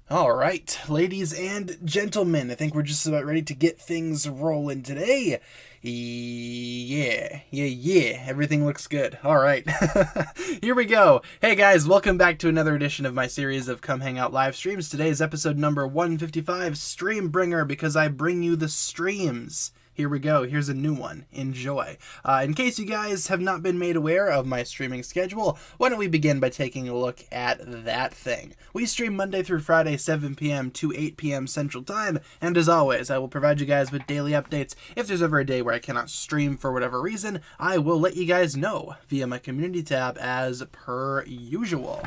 All right, ladies and gentlemen, I think we're just about ready to get things rolling today. Yeah, everything looks good. All right, here we go. Hey guys, welcome back to another edition of my series of Come Hang Out live streams. Today is episode number 155, Stream Bringer, because I bring you the streams. Here we go. Here's a new one. Enjoy. In case you guys have not been made aware of my streaming schedule, why don't we begin by taking a look at that thing. We stream Monday through Friday, 7 p.m. to 8 p.m. Central Time, and as always, I will provide you guys with daily updates. If there's ever a day where I cannot stream for whatever reason, I will let you guys know via my community tab as per usual.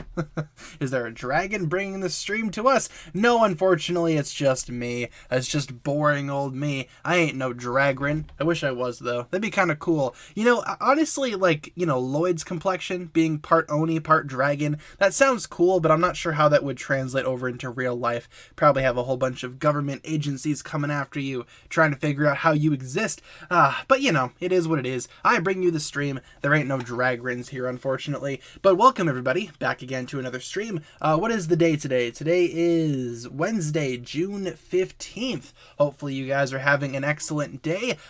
Is there a dragon bringing the stream to us? No, unfortunately, it's just me. It's just boring old me. I ain't no dragon. I wish I was, though. That'd be kind of cool. You know, honestly, like, you know, Lloyd's complexion, being part Oni, part dragon, that sounds cool, but I'm not sure how that would translate over into real life. Probably have a whole bunch of government agencies coming after you, trying to figure out how you exist. But, you know, it is what it is. I bring you the stream. There ain't no dragrins here, unfortunately. But welcome, everybody, back again to another stream. What is the day today? Today is Wednesday, June 15th. Hopefully you guys are having an excellent day.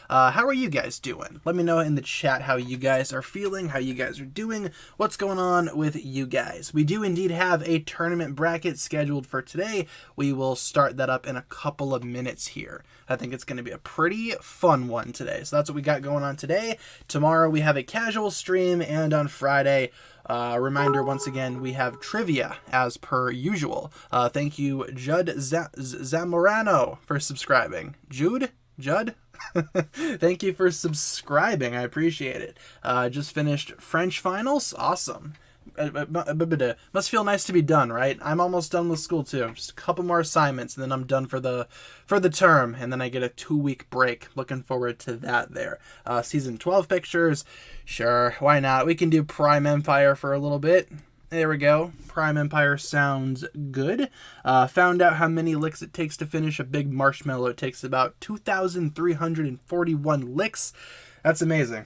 How are you guys doing? Let me know in the chat how you guys are feeling, how you guys are doing, what's going on with you guys. We do indeed have a tournament bracket scheduled for today. We will start that up in a couple of minutes here. I think it's going to be a pretty fun one today. So that's what we got going on today. Tomorrow we have a casual stream, and on Friday, reminder once again, we have trivia as per usual. Thank you, Judd Zamorano, for subscribing. Judd? Thank you for subscribing. I appreciate it. Just finished French finals. Awesome. Must feel nice to be done, right? I'm almost done with school too. Just a couple more assignments and then I'm done for the term, and then I get a 2-week break. Looking forward to that there. Season 12 pictures. Sure, why not? We can do Prime Empire for a little bit. There we go. Prime Empire sounds good. Found out how many licks it takes to finish a big marshmallow. It takes about 2,341 licks. That's amazing.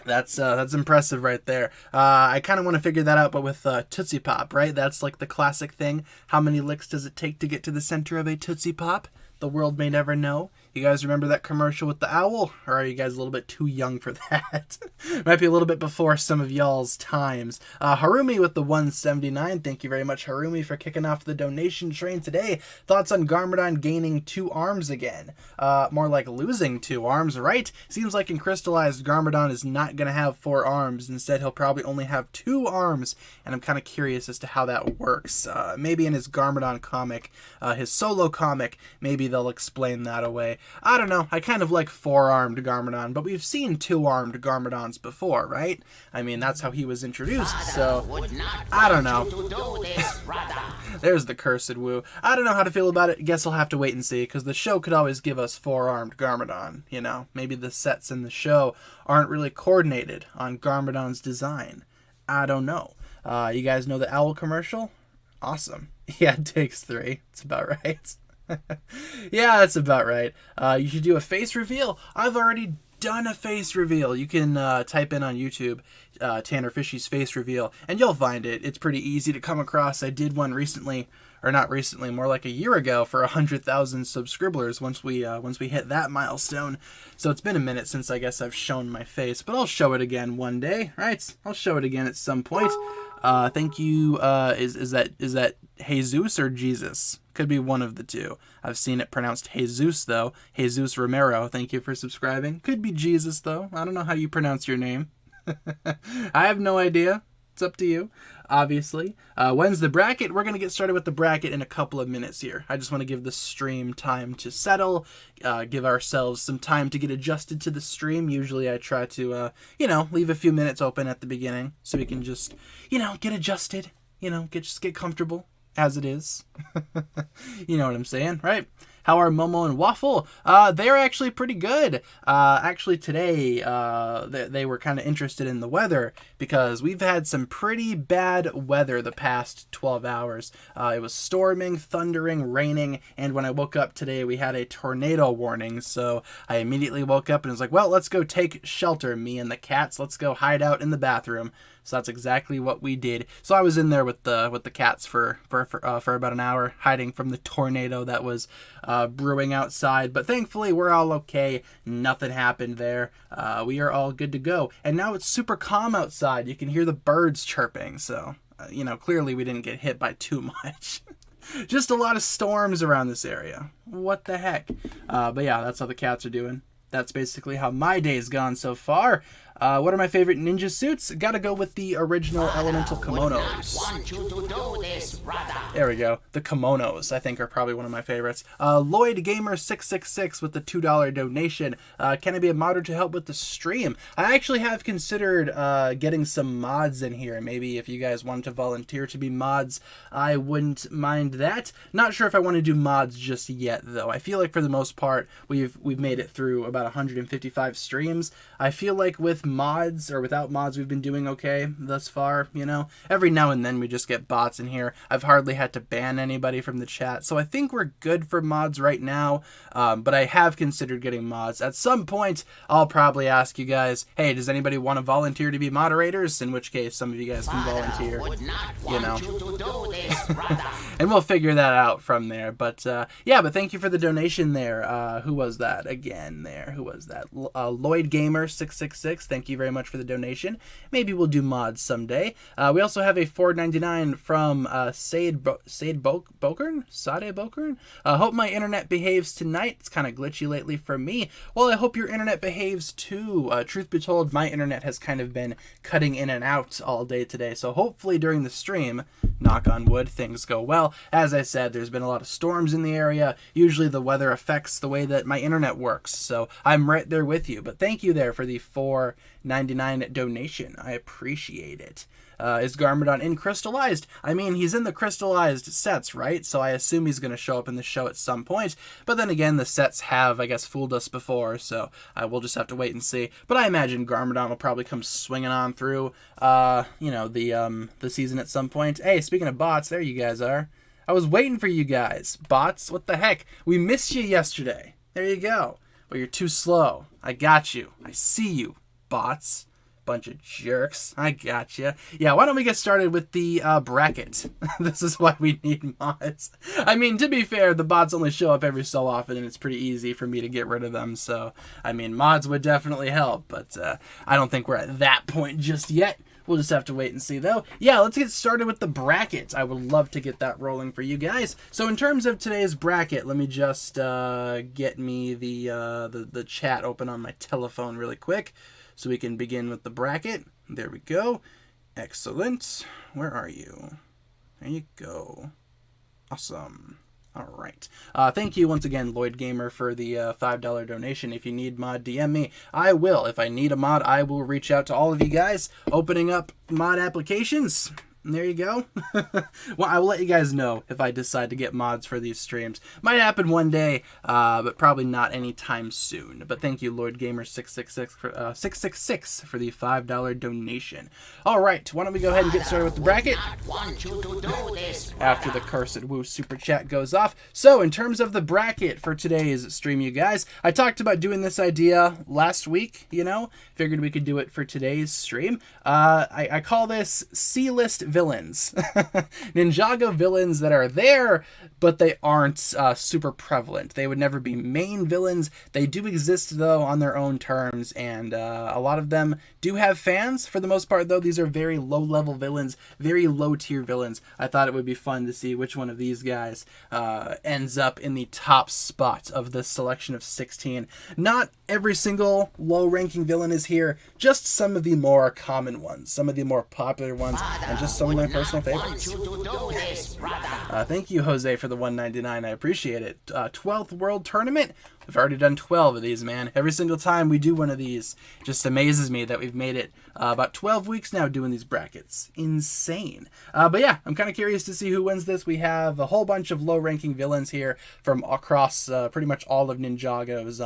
That's impressive right there. I kind of want to figure that out, but with Tootsie Pop, right? That's like the classic thing. How many licks does it take to get to the center of a Tootsie Pop? The world may never know. You guys remember that commercial with the owl? Or are you guys a little bit too young for that? Might be a little bit before some of y'all's times. Harumi with the 179. Thank you very much, Harumi, for kicking off the donation train today. Thoughts on Garmadon gaining 2 arms again? More like losing 2 arms, right? Seems like in Crystallized, Garmadon is not going to have 4 arms. Instead, he'll probably only have 2 arms. And I'm kind of curious as to how that works. Maybe in his Garmadon comic, his solo comic, maybe they'll explain that away. I don't know. I kind of like 4-armed Garmadon, but we've seen 2-armed Garmadons before, right? I mean, that's how he was introduced, so I don't know. There's the cursed woo. I don't know how to feel about it. Guess I'll have to wait and see, because the show could always give us 4-armed Garmadon, you know? Maybe the sets in the show aren't really coordinated on Garmadon's design. I don't know. You guys know the owl commercial? Awesome. Yeah, it takes 3. It's about right. Yeah, that's about right. You should do a face reveal. I've already done a face reveal. You can type in on YouTube TannerFishies face reveal, and you'll find it. It's pretty easy to come across. I did one recently, or not recently, more like a year ago, for 100,000 subscribers once we hit that milestone. So it's been a minute since I guess I've shown my face, but I'll show it again one day, right? I'll show it again at some point. Thank you. Is that Jesus or Jesus? Could be one of the two. I've seen it pronounced Jesus, though. Jesus Romero, thank you for subscribing. Could be Jesus, though. I don't know how you pronounce your name. I have no idea. It's up to you, obviously. When's the bracket? We're going to get started with the bracket in a couple of minutes here. I just want to give the stream time to settle, give ourselves some time to get adjusted to the stream. Usually I try to, leave a few minutes open at the beginning so we can just, get adjusted, just get comfortable as it is. You know what I'm saying, right? How are Momo and Waffle? They're actually pretty good. Actually today, they were kind of interested in the weather because we've had some pretty bad weather the past 12 hours. It was storming, thundering, raining, and when I woke up today, we had a tornado warning. So I immediately woke up and was like, well, let's go take shelter, me and the cats. Let's go hide out in the bathroom. So that's exactly what we did. So I was in there with the cats for about an hour, hiding from the tornado that was brewing outside. But thankfully, we're all okay. Nothing happened there. We are all good to go. And now it's super calm outside. You can hear the birds chirping. So, clearly we didn't get hit by too much. Just a lot of storms around this area. What the heck? But yeah, that's how the cats are doing. That's basically how my day's gone so far. What are my favorite ninja suits? Gotta go with the original elemental kimonos. There we go. The kimonos, I think, are probably one of my favorites. Lloyd Gamer 666 with the $2 donation. Can I be a modder to help with the stream? I actually have considered getting some mods in here. Maybe if you guys wanted to volunteer to be mods, I wouldn't mind that. Not sure if I want to do mods just yet, though. I feel like for the most part, we've made it through about 155 streams. I feel like with mods or without mods, we've been doing okay thus far. Every now and then we just get bots in here. I've hardly had to ban anybody from the chat, so I think we're good for mods right now. But I have considered getting mods. At some point, I'll probably ask you guys, hey, does anybody want to volunteer to be moderators? In which case, some of you guys can volunteer, and we'll figure that out from there. But but thank you for the donation there. Who was that again there? Who was that? Lloyd Gamer 666. Thank you very much for the donation. Maybe we'll do mods someday. We also have a $4.99 from Sade Bokern. Hope my internet behaves tonight. It's kind of glitchy lately for me. Well, I hope your internet behaves too. Truth be told, my internet has kind of been cutting in and out all day today. So hopefully during the stream, knock on wood, things go well. As I said, there's been a lot of storms in the area. Usually the weather affects the way that my internet works. So I'm right there with you. But thank you there for the $4.99 donation. I appreciate it. Is Garmadon in Crystallized? I mean, he's in the Crystallized sets, right? So I assume he's going to show up in the show at some point. But then again, the sets have, I guess, fooled us before, so we'll just have to wait and see. But I imagine Garmadon will probably come swinging on through, the season at some point. Hey, speaking of bots, there you guys are. I was waiting for you guys. Bots, what the heck? We missed you yesterday. There you go. Well, you're too slow. I got you. I see you, bots. Bunch of jerks. I gotcha. Yeah, why don't we get started with the bracket? This is why we need mods. I mean, to be fair, the bots only show up every so often, and it's pretty easy for me to get rid of them. So, I mean, mods would definitely help, but I don't think we're at that point just yet. We'll just have to wait and see, though. Yeah, let's get started with the bracket. I would love to get that rolling for you guys. So in terms of today's bracket, let me just get me the chat open on my telephone really quick, so we can begin with the bracket. There we go. Excellent. Where are you? There you go. Awesome. All right. Thank you once again, Lloyd Gamer, for the $5 donation. If you need mod, DM me. I will. If I need a mod, I will reach out to all of you guys, opening up mod applications. And there you go. Well, I will let you guys know if I decide to get mods for these streams. Might happen one day, but probably not anytime soon. But thank you, Lord Gamer 666 for the $5 donation. All right, why don't we go ahead and get started with the bracket after the cursed woo super chat goes off. So in terms of the bracket for today's stream, you guys, I talked about doing this idea last week. Figured we could do it for today's stream. I call this C-list villains. Ninjago villains that are there, but they aren't super prevalent. They would never be main villains. They do exist, though, on their own terms, and a lot of them do have fans. For the most part, though, these are very low-level villains, very low-tier villains. I thought it would be fun to see which one of these guys ends up in the top spot of this selection of 16. Not every single low-ranking villain is here, just some of the more common ones, some of the more popular ones, and just some of my personal favorites. Thank you, Jose, for the $1.99. I appreciate it. 12th World Tournament. We've already done 12 of these, man. Every single time we do one of these, it just amazes me that we've made it about 12 weeks now doing these brackets. Insane. But yeah, I'm kind of curious to see who wins this. We have a whole bunch of low-ranking villains here from across pretty much all of Ninjago's,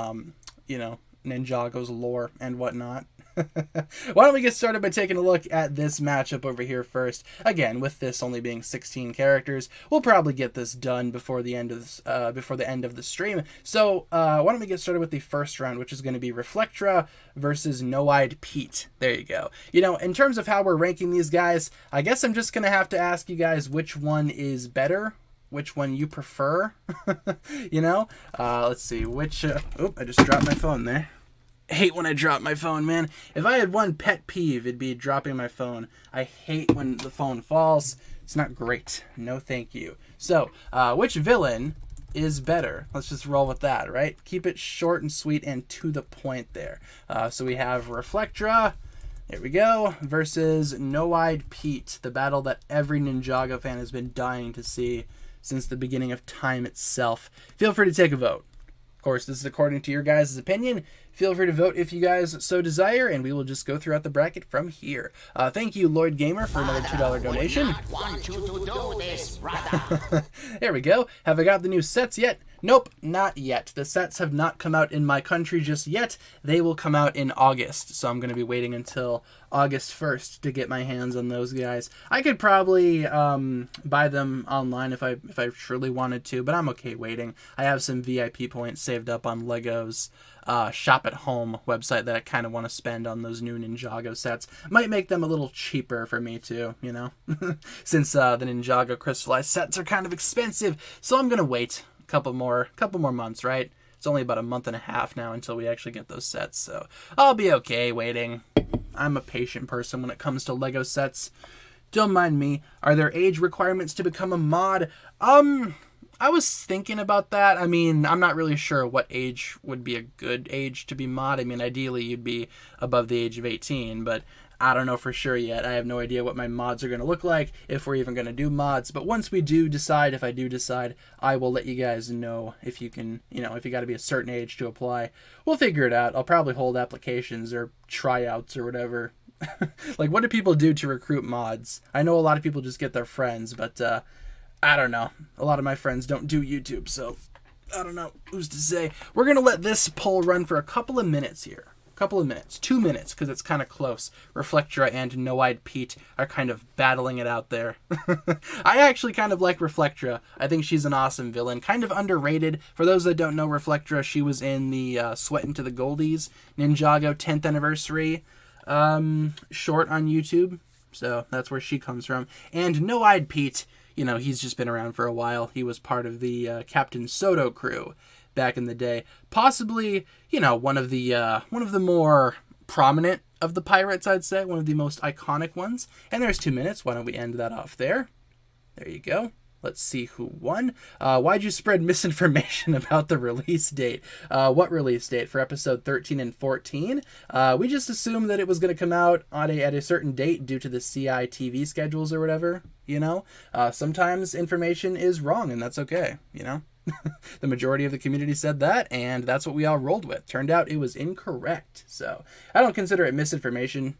Ninjago's lore and whatnot. Why don't we get started by taking a look at this matchup over here first? Again, with this only being 16 characters, we'll probably get this done before the end of the stream. So why don't we get started with the first round, which is going to be Reflectra versus No-Eyed Pete. There you go. In terms of how we're ranking these guys, I guess I'm just going to have to ask you guys which one is better, which one you prefer. Let's see which. I just dropped my phone there. Hate when I drop my phone, man. If I had one pet peeve, it'd be dropping my phone. I hate when the phone falls. It's not great. No thank you. So, which villain is better? Let's just roll with that, right? Keep it short and sweet and to the point there. So we have Reflectra, there we go, versus No-Eyed Pete, the battle that every Ninjago fan has been dying to see since the beginning of time itself. Feel free to take a vote. Of course, this is according to your guys' opinion. Feel free to vote if you guys so desire, and we will just go throughout the bracket from here. Thank you, Lloyd Gamer, for another $2 donation. There we go. Have I got the new sets yet? Nope, not yet. The sets have not come out in my country just yet. They will come out in August, so I'm going to be waiting until August 1st to get my hands on those guys. I could probably buy them online if I truly wanted to, but I'm okay waiting. I have some VIP points saved up on Lego's shop at home website that I kind of want to spend on those new Ninjago sets. Might make them a little cheaper for me too, since the Ninjago crystallized sets are kind of expensive. So I'm gonna wait a couple more months, right? It's only about a month and a half now until we actually get those sets, so I'll be okay waiting. I'm a patient person when it comes to Lego sets. Don't mind me. Are there age requirements to become a mod? I was thinking about that. I mean, I'm not really sure what age would be a good age to be mod. I mean, ideally you'd be above the age of 18, but I don't know for sure yet. I have no idea what my mods are going to look like, if we're even going to do mods. But once we do decide, if I do decide, I will let you guys know if you can, if you got to be a certain age to apply. We'll figure it out. I'll probably hold applications or tryouts or whatever. Like, what do people do to recruit mods? I know a lot of people just get their friends, but I don't know. A lot of my friends don't do YouTube, so I don't know. Who's to say? We're going to let this poll run for a couple of minutes here. 2 minutes, because it's kind of close. Reflectra and No-Eyed Pete are kind of battling it out there. I actually kind of like Reflectra. I think she's an awesome villain. Kind of underrated. For those that don't know Reflectra, she was in the Sweat into the Goldies Ninjago 10th anniversary short on YouTube. So that's where she comes from. And No-Eyed Pete, he's just been around for a while. He was part of the Captain Soto crew back in the day. Possibly, one of the more prominent of the pirates, I'd say. One of the most iconic ones. And there's 2 minutes. Why don't we end that off there? There you go. Let's see who won. Why'd you spread misinformation about the release date? What release date? For episode 13 and 14? We just assumed that it was going to come out at a certain date due to the CI TV schedules or whatever, Sometimes information is wrong, and that's okay, The majority of the community said that, and that's what we all rolled with. Turned out it was incorrect. So I don't consider it misinformation,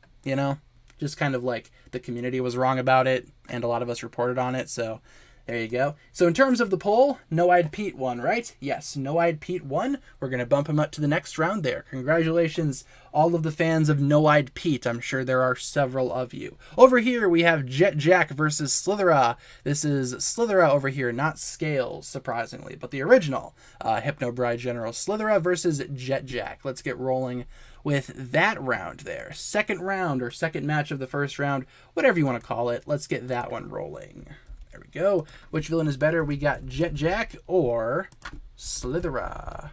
just kind of like the community was wrong about it, and a lot of us reported on it, so There you go. So in terms of the poll, No-Eyed Pete won, right? Yes, No-Eyed Pete won. We're going to bump him up to the next round there. Congratulations, all of the fans of No-Eyed Pete. I'm sure there are several of you. Over here, we have Jet Jack versus Slithera. This is Slithera over here, not Scales, surprisingly, but the original Hypnobride General Slithera versus Jet Jack. Let's get rolling with that round there. Second round, or second match of the first round, whatever you want to call it. Let's get that one rolling. There we go. Which villain is better? We got Jet Jack or Slithera.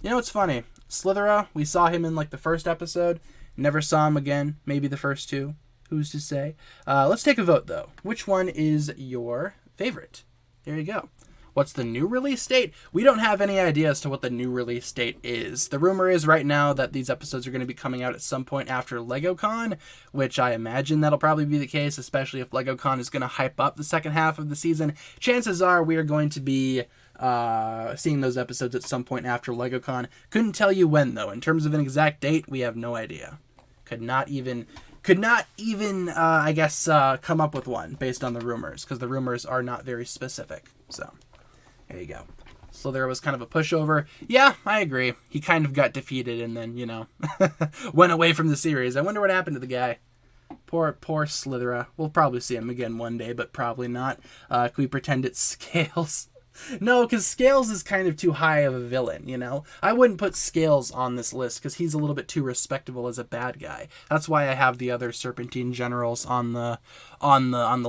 You know what's funny? Slithera, we saw him in like the first episode. Never saw him again. Maybe the first two. Who's to say? Let's take a vote though. Which one is your favorite? There you go. What's the new release date? We don't have any idea as to what the new release date is. The rumor is right now that these episodes are going to be coming out at some point after LegoCon, which I imagine that'll probably be the case, especially if LegoCon is going to hype up the second half of the season. Chances are we are going to be seeing those episodes at some point after LegoCon. Couldn't tell you when, though. In terms of an exact date, we have no idea. Could not even, I guess, come up with one based on the rumors, because the rumors are not very specific. So there you go. Slithera was kind of a pushover. Yeah, I agree. He kind of got defeated and then, went away from the series. I wonder what happened to the guy. Poor Slithera. We'll probably see him again one day, but probably not. Can we pretend it's Scales? No, because Scales is kind of too high of a villain, I wouldn't put Scales on this list because he's a little bit too respectable as a bad guy. That's why I have the other Serpentine generals on the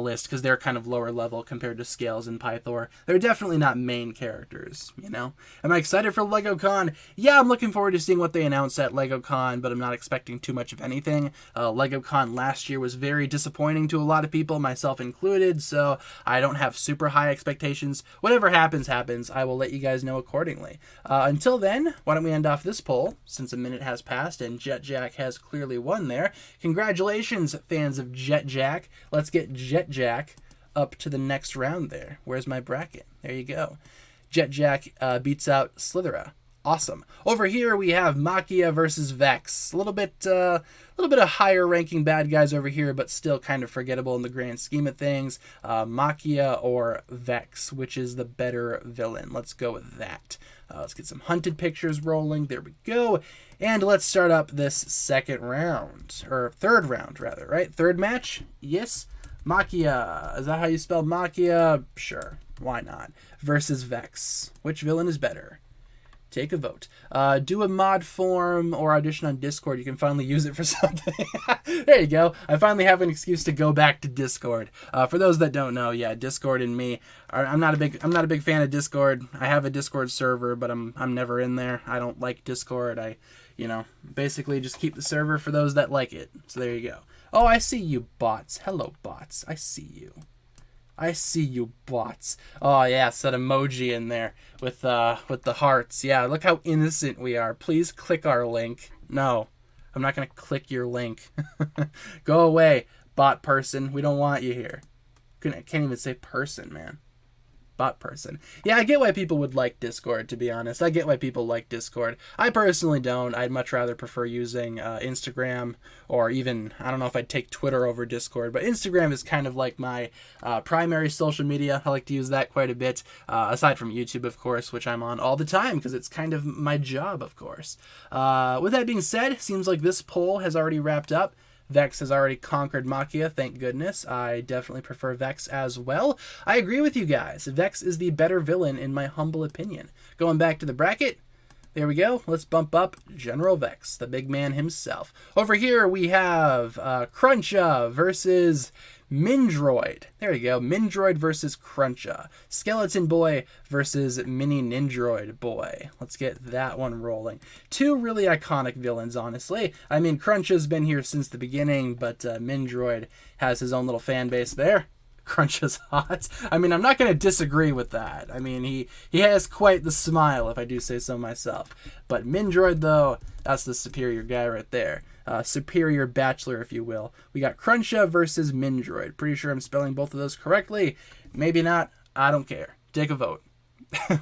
list, because they're kind of lower level compared to Scales and Pythor. They're definitely not main characters, Am I excited for LegoCon? Yeah, I'm looking forward to seeing what they announce at LegoCon, but I'm not expecting too much of anything. LegoCon last year was very disappointing to a lot of people, myself included, so I don't have super high expectations. Whatever happens. I will let you guys know accordingly. Until then, why don't we end off this poll, since a minute has passed and Jet Jack has clearly won there. Congratulations, fans of Jet Jack. Let's get Jet Jack up to the next round there. Where's my bracket? There you go. Jet Jack beats out Slithera. Awesome. Over here we have Machia versus Vex. A little bit of higher ranking bad guys over here, but still kind of forgettable in the grand scheme of things. Machia or Vex, which is the better villain? Let's go with that. Let's get some hunted pictures rolling. There we go. And let's start up this second round, or third round rather, right? Third match? Yes. Machia. Is that how you spell Machia? Sure. Why not? Versus Vex. Which villain is better? Take a vote. Do a mod form or audition on Discord. You can finally use it for something. There you go. I finally have an excuse to go back to Discord. For those that don't know, yeah, Discord and me I'm not a big fan of Discord. I have a Discord server, but I'm never in there. I don't like Discord. I basically just keep the server for those that like it. So there you go. Oh, I see you bots. Hello bots. I see you bots. Oh yeah, set emoji in there with the hearts. Yeah, look how innocent we are. Please click our link. No, I'm not gonna click your link. Go away, bot person. We don't want you here. Can't even say person, man. Bot person. Yeah, I get why people would like Discord, to be honest. I get why people like Discord. I personally don't. I'd much rather prefer using Instagram, or even, I don't know if I'd take Twitter over Discord, but Instagram is kind of like my primary social media. I like to use that quite a bit, aside from YouTube, of course, which I'm on all the time because it's kind of my job, of course. With that being said, seems like this poll has already wrapped up. Vex has already conquered Machia, thank goodness. I definitely prefer Vex as well. I agree with you guys. Vex is the better villain in my humble opinion. Going back to the bracket, there we go. Let's bump up General Vex, the big man himself. Over here we have Cruncha versus Mindroid. There you go. Mindroid versus Cruncha. Skeleton Boy versus Mini Nindroid Boy. Let's get that one rolling. Two really iconic villains, honestly. I mean, Cruncha's been here since the beginning, but Mindroid has his own little fan base there. Cruncha's hot. I mean, I'm not going to disagree with that. I mean, he has quite the smile, if I do say so myself. But Mindroid, though, that's the superior guy right there. Superior bachelor, if you will. We got Cruncha versus Mindroid. Pretty sure I'm spelling both of those correctly. Maybe not. I don't care. Take a vote.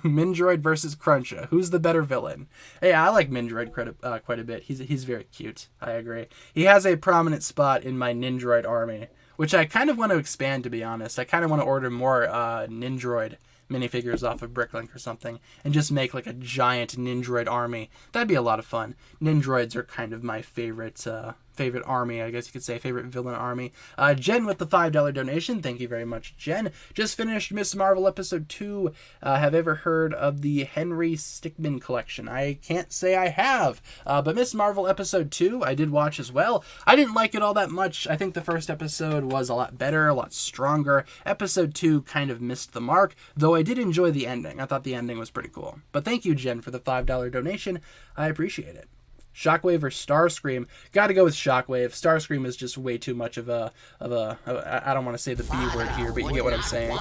Mindroid versus Cruncha. Who's the better villain? Hey, I like Mindroid quite a bit. He's very cute. I agree. He has a prominent spot in my Nindroid army. which I kind of want to expand, to be honest. I kind of want to order more Nindroid minifigures off of Bricklink or something, and just make like a giant Nindroid army. That'd be a lot of fun. Nindroids are kind of my favorite army, I guess you could say, favorite villain army. Jen with the $5 donation. Thank you very much, Jen. Just finished Miss Marvel episode 2. Have ever heard of the Henry Stickmin collection? I can't say I have, but Miss Marvel episode 2 I did watch as well. I didn't like it all that much. I think the first episode was a lot better, a lot stronger. Episode 2 kind of missed the mark, though I did enjoy the ending. I thought the ending was pretty cool. But thank you, Jen, for the $5 donation. I appreciate it. Shockwave or Starscream? Gotta go with Shockwave. Starscream is just way too much of a I don't want to say the B word here, but you get what I'm saying.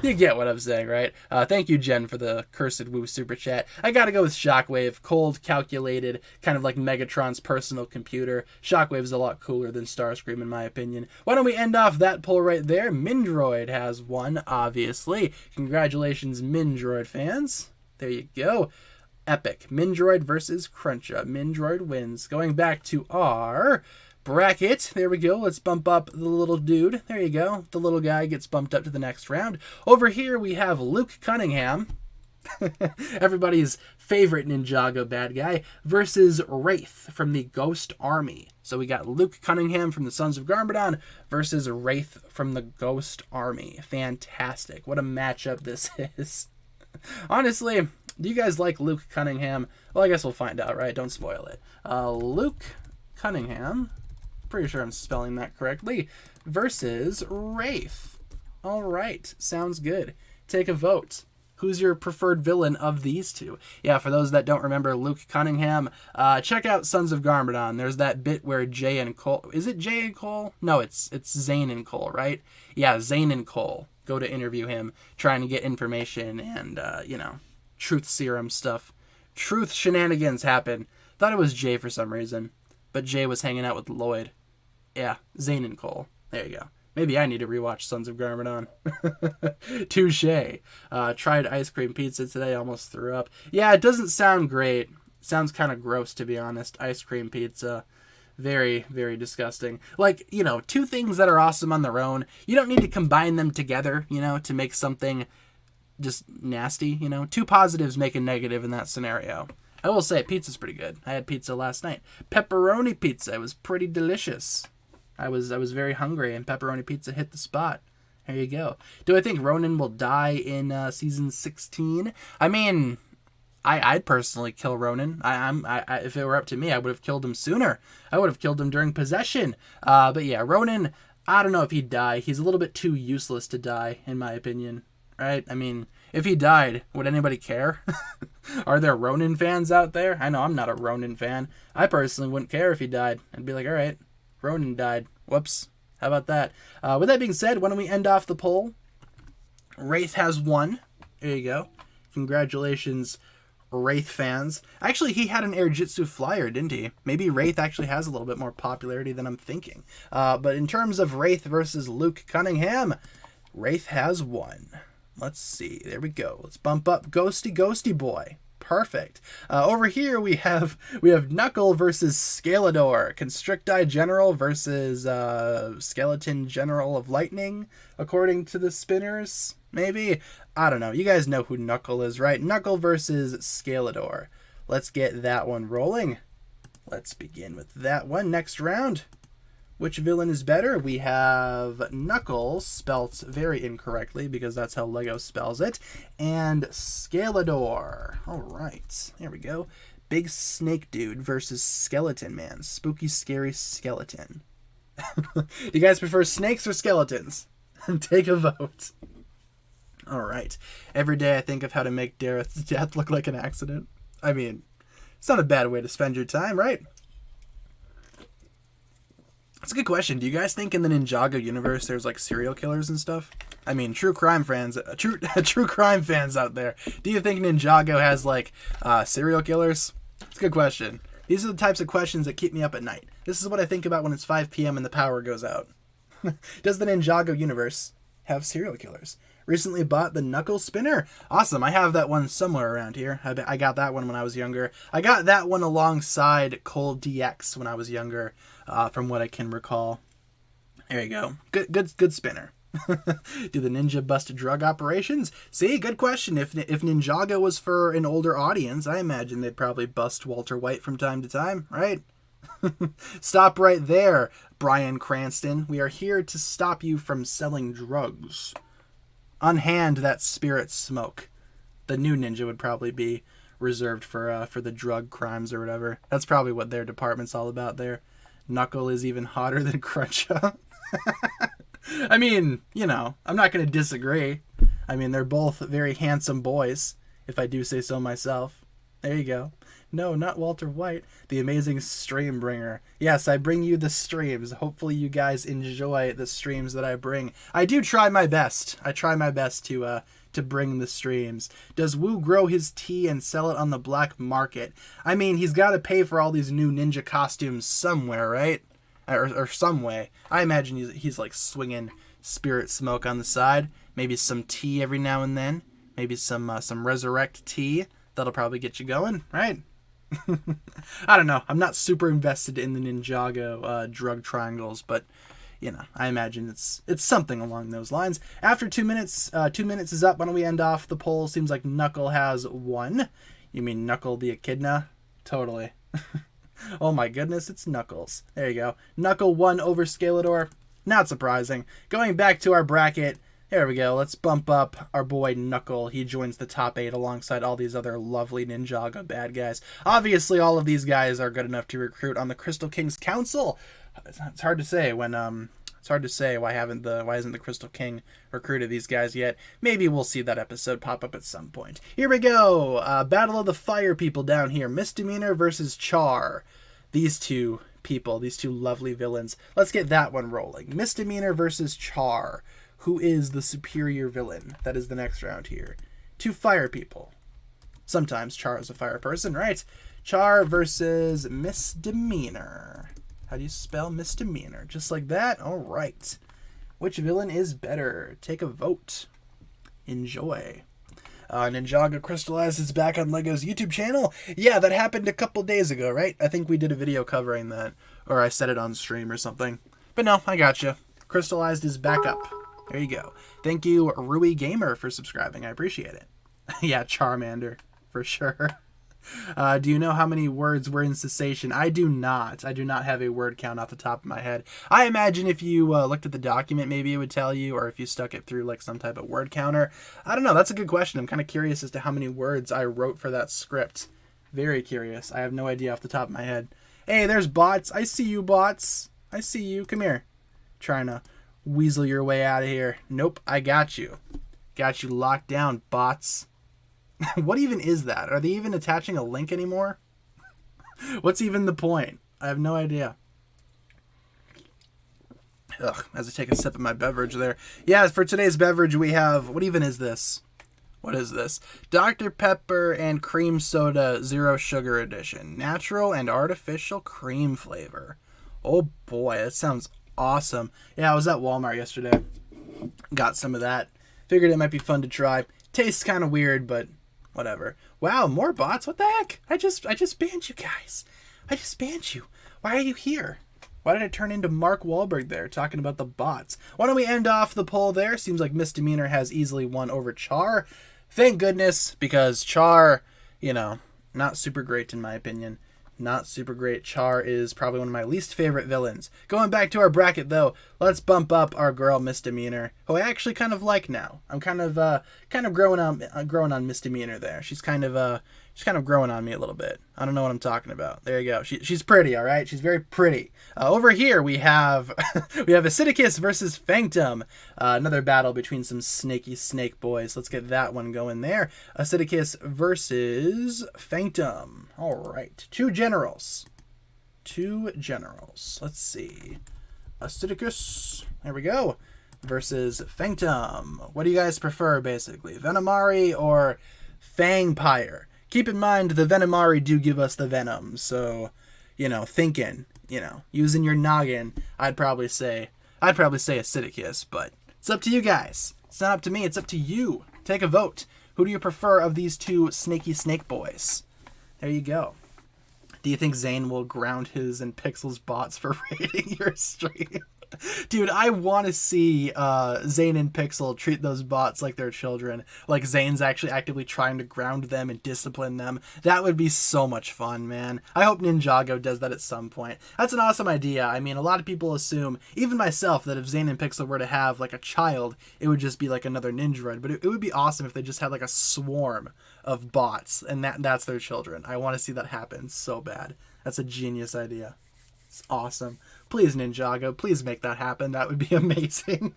You get what I'm saying, right? Thank you, Jen, for the Cursed Woo super chat. I gotta go with Shockwave. Cold, calculated, kind of like Megatron's personal computer. Shockwave's a lot cooler than Starscream, in my opinion. Why don't we end off that poll right there? Mindroid has won, obviously. Congratulations, Mindroid fans. There you go. Epic. Mindroid versus Cruncha. Mindroid wins. Going back to our bracket. There we go. Let's bump up the little dude. There you go. The little guy gets bumped up to the next round. Over here we have Luke Cunningham, everybody's favorite Ninjago bad guy, versus Wraith from the Ghost Army. So we got Luke Cunningham from the Sons of Garmadon versus Wraith from the Ghost Army. Fantastic. What a matchup this is. Honestly, do you guys like Luke Cunningham? Well, I guess we'll find out, right? Don't spoil it. Luke Cunningham, pretty sure I'm spelling that correctly, versus Wraith. All right, sounds good. Take a vote. Who's your preferred villain of these two? Yeah, for those that don't remember Luke Cunningham, check out Sons of Garmadon. There's that bit where Jay and Cole... Is it Jay and Cole? No, it's Zane and Cole, right? Yeah, Zane and Cole go to interview him, trying to get information and, truth serum stuff. Truth shenanigans happen. Thought it was Jay for some reason, but Jay was hanging out with Lloyd. Yeah, Zane and Cole. There you go. Maybe I need to rewatch Sons of Garmadon. Touche. Tried ice cream pizza today, almost threw up. Yeah, it doesn't sound great. Sounds kind of gross, to be honest. Ice cream pizza. Very, very disgusting. Like, two things that are awesome on their own. You don't need to combine them together, to make something just nasty, Two positives make a negative in that scenario. I will say, pizza's pretty good. I had pizza last night. Pepperoni pizza. It was pretty delicious. I was very hungry, and pepperoni pizza hit the spot. There you go. Do I think Ronan will die in season 16? I mean, I'd personally kill Ronan. If it were up to me, I would have killed him sooner. I would have killed him during possession. But yeah, Ronan, I don't know if he'd die. He's a little bit too useless to die, in my opinion. Right? I mean, if he died, would anybody care? Are there Ronan fans out there? I know I'm not a Ronan fan. I personally wouldn't care if he died. I'd be like, all right, Ronan died. Whoops. How about that? With that being said, why don't we end off the poll? Wraith has won. There you go. Congratulations, Wraith fans. Actually, he had an Air Jitsu flyer, didn't he? Maybe Wraith actually has a little bit more popularity than I'm thinking. But in terms of Wraith versus Luke Cunningham, Wraith has won. Let's see. There we go. Let's bump up Ghosty Boy. Perfect. Over here we have Knuckle versus Scalador. Constricti General versus Skeleton General of Lightning, according to the spinners. Maybe? I don't know. You guys know who Knuckle is, right? Knuckle versus Scalador. Let's get that one rolling. Let's begin with that one. Next round. Which villain is better? We have Knuckle, spelt very incorrectly because that's how Lego spells it, and Scalador. All right, there we go. Big snake dude versus skeleton man. Spooky, scary skeleton. Do you guys prefer snakes or skeletons? Take a vote. All right. Every day I think of how to make Dareth's death look like an accident. I mean, it's not a bad way to spend your time, right? That's a good question. Do you guys think in the Ninjago universe there's like serial killers and stuff? I mean, true crime fans out there. Do you think Ninjago has like serial killers? It's a good question. These are the types of questions that keep me up at night. This is what I think about when it's 5 p.m. and the power goes out. Does the Ninjago universe have serial killers? Recently bought the Knuckle Spinner. Awesome. I have that one somewhere around here. I got that one when I was younger. I got that one alongside Cold DX when I was younger, from what I can recall. There you go. Good spinner. Do the ninja bust drug operations? See, good question. If Ninjago was for an older audience, I imagine they'd probably bust Walter White from time to time, right? Stop right there, Bryan Cranston. We are here to stop you from selling drugs. Unhand that spirit smoke. The new ninja would probably be reserved for the drug crimes or whatever. That's probably what their department's all about there. Knuckle is even hotter than Cruncha. I mean, you know, I'm not going to disagree. I mean, they're both very handsome boys, if I do say so myself. There you go. No, not Walter White, the amazing stream bringer. Yes, I bring you the streams. Hopefully you guys enjoy the streams that I bring. I do try my best. I try my best to bring the streams. Does Wu grow his tea and sell it on the black market? I mean, he's got to pay for all these new ninja costumes somewhere, right? Or some way. I imagine he's like swinging spirit smoke on the side. Maybe some tea every now and then. Maybe some resurrect tea. That'll probably get you going, right? I don't know. I'm not super invested in the Ninjago drug triangles, but you know, I imagine it's something along those lines. After 2 minutes, 2 minutes is up. Why don't we end off the poll? Seems like Knuckle has won. You mean Knuckle the Echidna? Totally. Oh my goodness, it's Knuckles. There you go. Knuckle won over Scalador. Not surprising. Going back to our bracket. There we go. Let's bump up our boy Knuckle. He joins the top 8 alongside all these other lovely Ninjago bad guys. Obviously, all of these guys are good enough to recruit on the Crystal King's Council. It's hard to say when it's hard to say why isn't the Crystal King recruited these guys yet. Maybe we'll see that episode pop up at some point. Here we go. Battle of the Fire people down here. Misdemeanor versus Char. These two people, these two lovely villains. Let's get that one rolling. Misdemeanor versus Char. Who is the superior villain? That is the next round here. Two fire people. Sometimes Char is a fire person, right? Char versus Misdemeanor. How do you spell misdemeanor? Just like that? All right. Which villain is better? Take a vote. Enjoy. Ninjago Crystallized is back on LEGO's YouTube channel. Yeah, that happened a couple days ago, right? I think we did a video covering that. Or I said it on stream or something. But no, I gotcha. Crystallized is back up. There you go. Thank you, Rui Gamer, for subscribing. I appreciate it. Yeah, Charmander, for sure. Do you know how many words were in cessation? I do not. I do not have a word count off the top of my head. I imagine if you looked at the document, maybe it would tell you, or if you stuck it through like some type of word counter. I don't know. That's a good question. I'm kind of curious as to how many words I wrote for that script. Very curious. I have no idea off the top of my head. Hey, there's bots. I see you, bots. I see you. Come here. Trying to weasel your way out of here. Nope, I got you. Got you locked down, bots. What even is that? Are they even attaching a link anymore? What's even the point? I have no idea. Ugh, as I take a sip of my beverage there. Yeah, for today's beverage we have, what even is this? What is this? Dr. Pepper and Cream Soda Zero Sugar Edition. Natural and artificial cream flavor. Oh boy, that sounds awesome. Yeah, I was at Walmart yesterday. Got some of that. Figured it might be fun to try. Tastes kind of weird, but whatever. Wow, more bots? What the heck? I just banned you guys. I just banned you. Why are you here? Why did I turn into Mark Wahlberg there talking about the bots? Why don't we end off the poll there? Seems like Misdemeanor has easily won over Char. Thank goodness, because Char, you know, not super great in my opinion. Not super great. Char is probably one of my least favorite villains. Going back to our bracket though, let's bump up our girl Misdemeanor, who I actually kind of like now. I'm kind of growing on Misdemeanor there. She's kind of growing on me a little bit. I don't know what I'm talking about. There you go. She's pretty, all right. She's very pretty. Over here we have Acidicus versus Phantom. Another battle between some snaky snake boys. Let's get that one going there. Acidicus versus Phantom. All right. Two generals. Let's see. Acidicus. There we go. Versus Phantom. What do you guys prefer, basically? Venomari or Fangpire? Keep in mind, the Venomari do give us the venom, so, you know, thinking, you know, using your noggin, I'd probably say Acidicus, but it's up to you guys. It's not up to me, it's up to you. Take a vote. Who do you prefer of these two snaky snake boys? There you go. Do you think Zane will ground his and Pixel's bots for raiding your stream? Dude, I want to see Zane and Pixel treat those bots like they're children. Like Zane's actually actively trying to ground them and discipline them. That would be so much fun, man. I hope Ninjago does that at some point. That's an awesome idea. I mean, a lot of people assume, even myself, that if Zane and Pixel were to have like a child, it would just be like another Nindroid. But it would be awesome if they just had like a swarm of bots and that's their children. I want to see that happen so bad. That's a genius idea. It's awesome. Please, Ninjago, please make that happen. That would be amazing.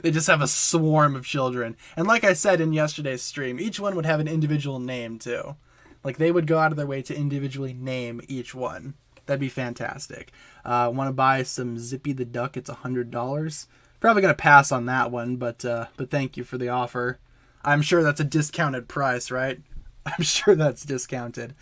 They just have a swarm of children. And like I said in yesterday's stream, each one would have an individual name too. Like they would go out of their way to individually name each one. That'd be fantastic. Want to buy some Zippy the Duck? It's $100. Probably going to pass on that one, but thank you for the offer. I'm sure that's a discounted price, right? I'm sure that's discounted.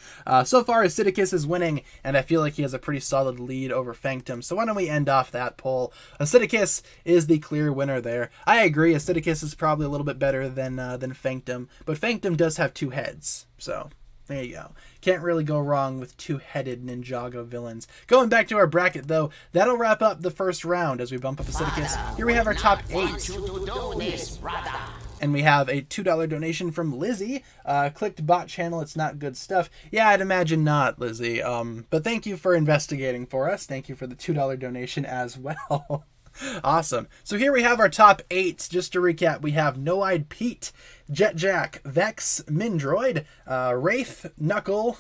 So far, Acidicus is winning, and I feel like he has a pretty solid lead over Fanctum. So why don't we end off that poll? Acidicus is the clear winner there. I agree, Acidicus is probably a little bit better than Fanctum, but Fanctum does have two heads, so there you go. Can't really go wrong with two-headed Ninjago villains. Going back to our bracket, though, that'll wrap up the first round as we bump up Acidicus. Here we have our top 8. And we have a $2 donation from Lizzie. Clicked bot channel, it's not good stuff. Yeah, I'd imagine not, Lizzie. But thank you for investigating for us. Thank you for the $2 donation as well. Awesome. So here we have our top 8. Just to recap, we have No-Eyed Pete, Jet Jack, Vex, Mindroid, Wraith, Knuckle,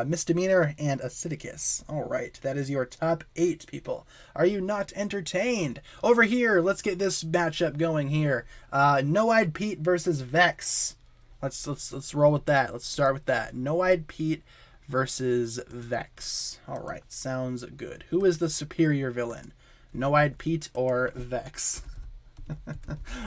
Misdemeanor, and Acidicus. All right, that is your top 8, people. Are you not entertained? Over here, let's get this matchup going here. No-Eyed Pete versus Vex. Let's roll with that. Let's start with that. No-Eyed Pete versus Vex. All right, sounds good. Who is the superior villain? No-Eyed Pete or Vex?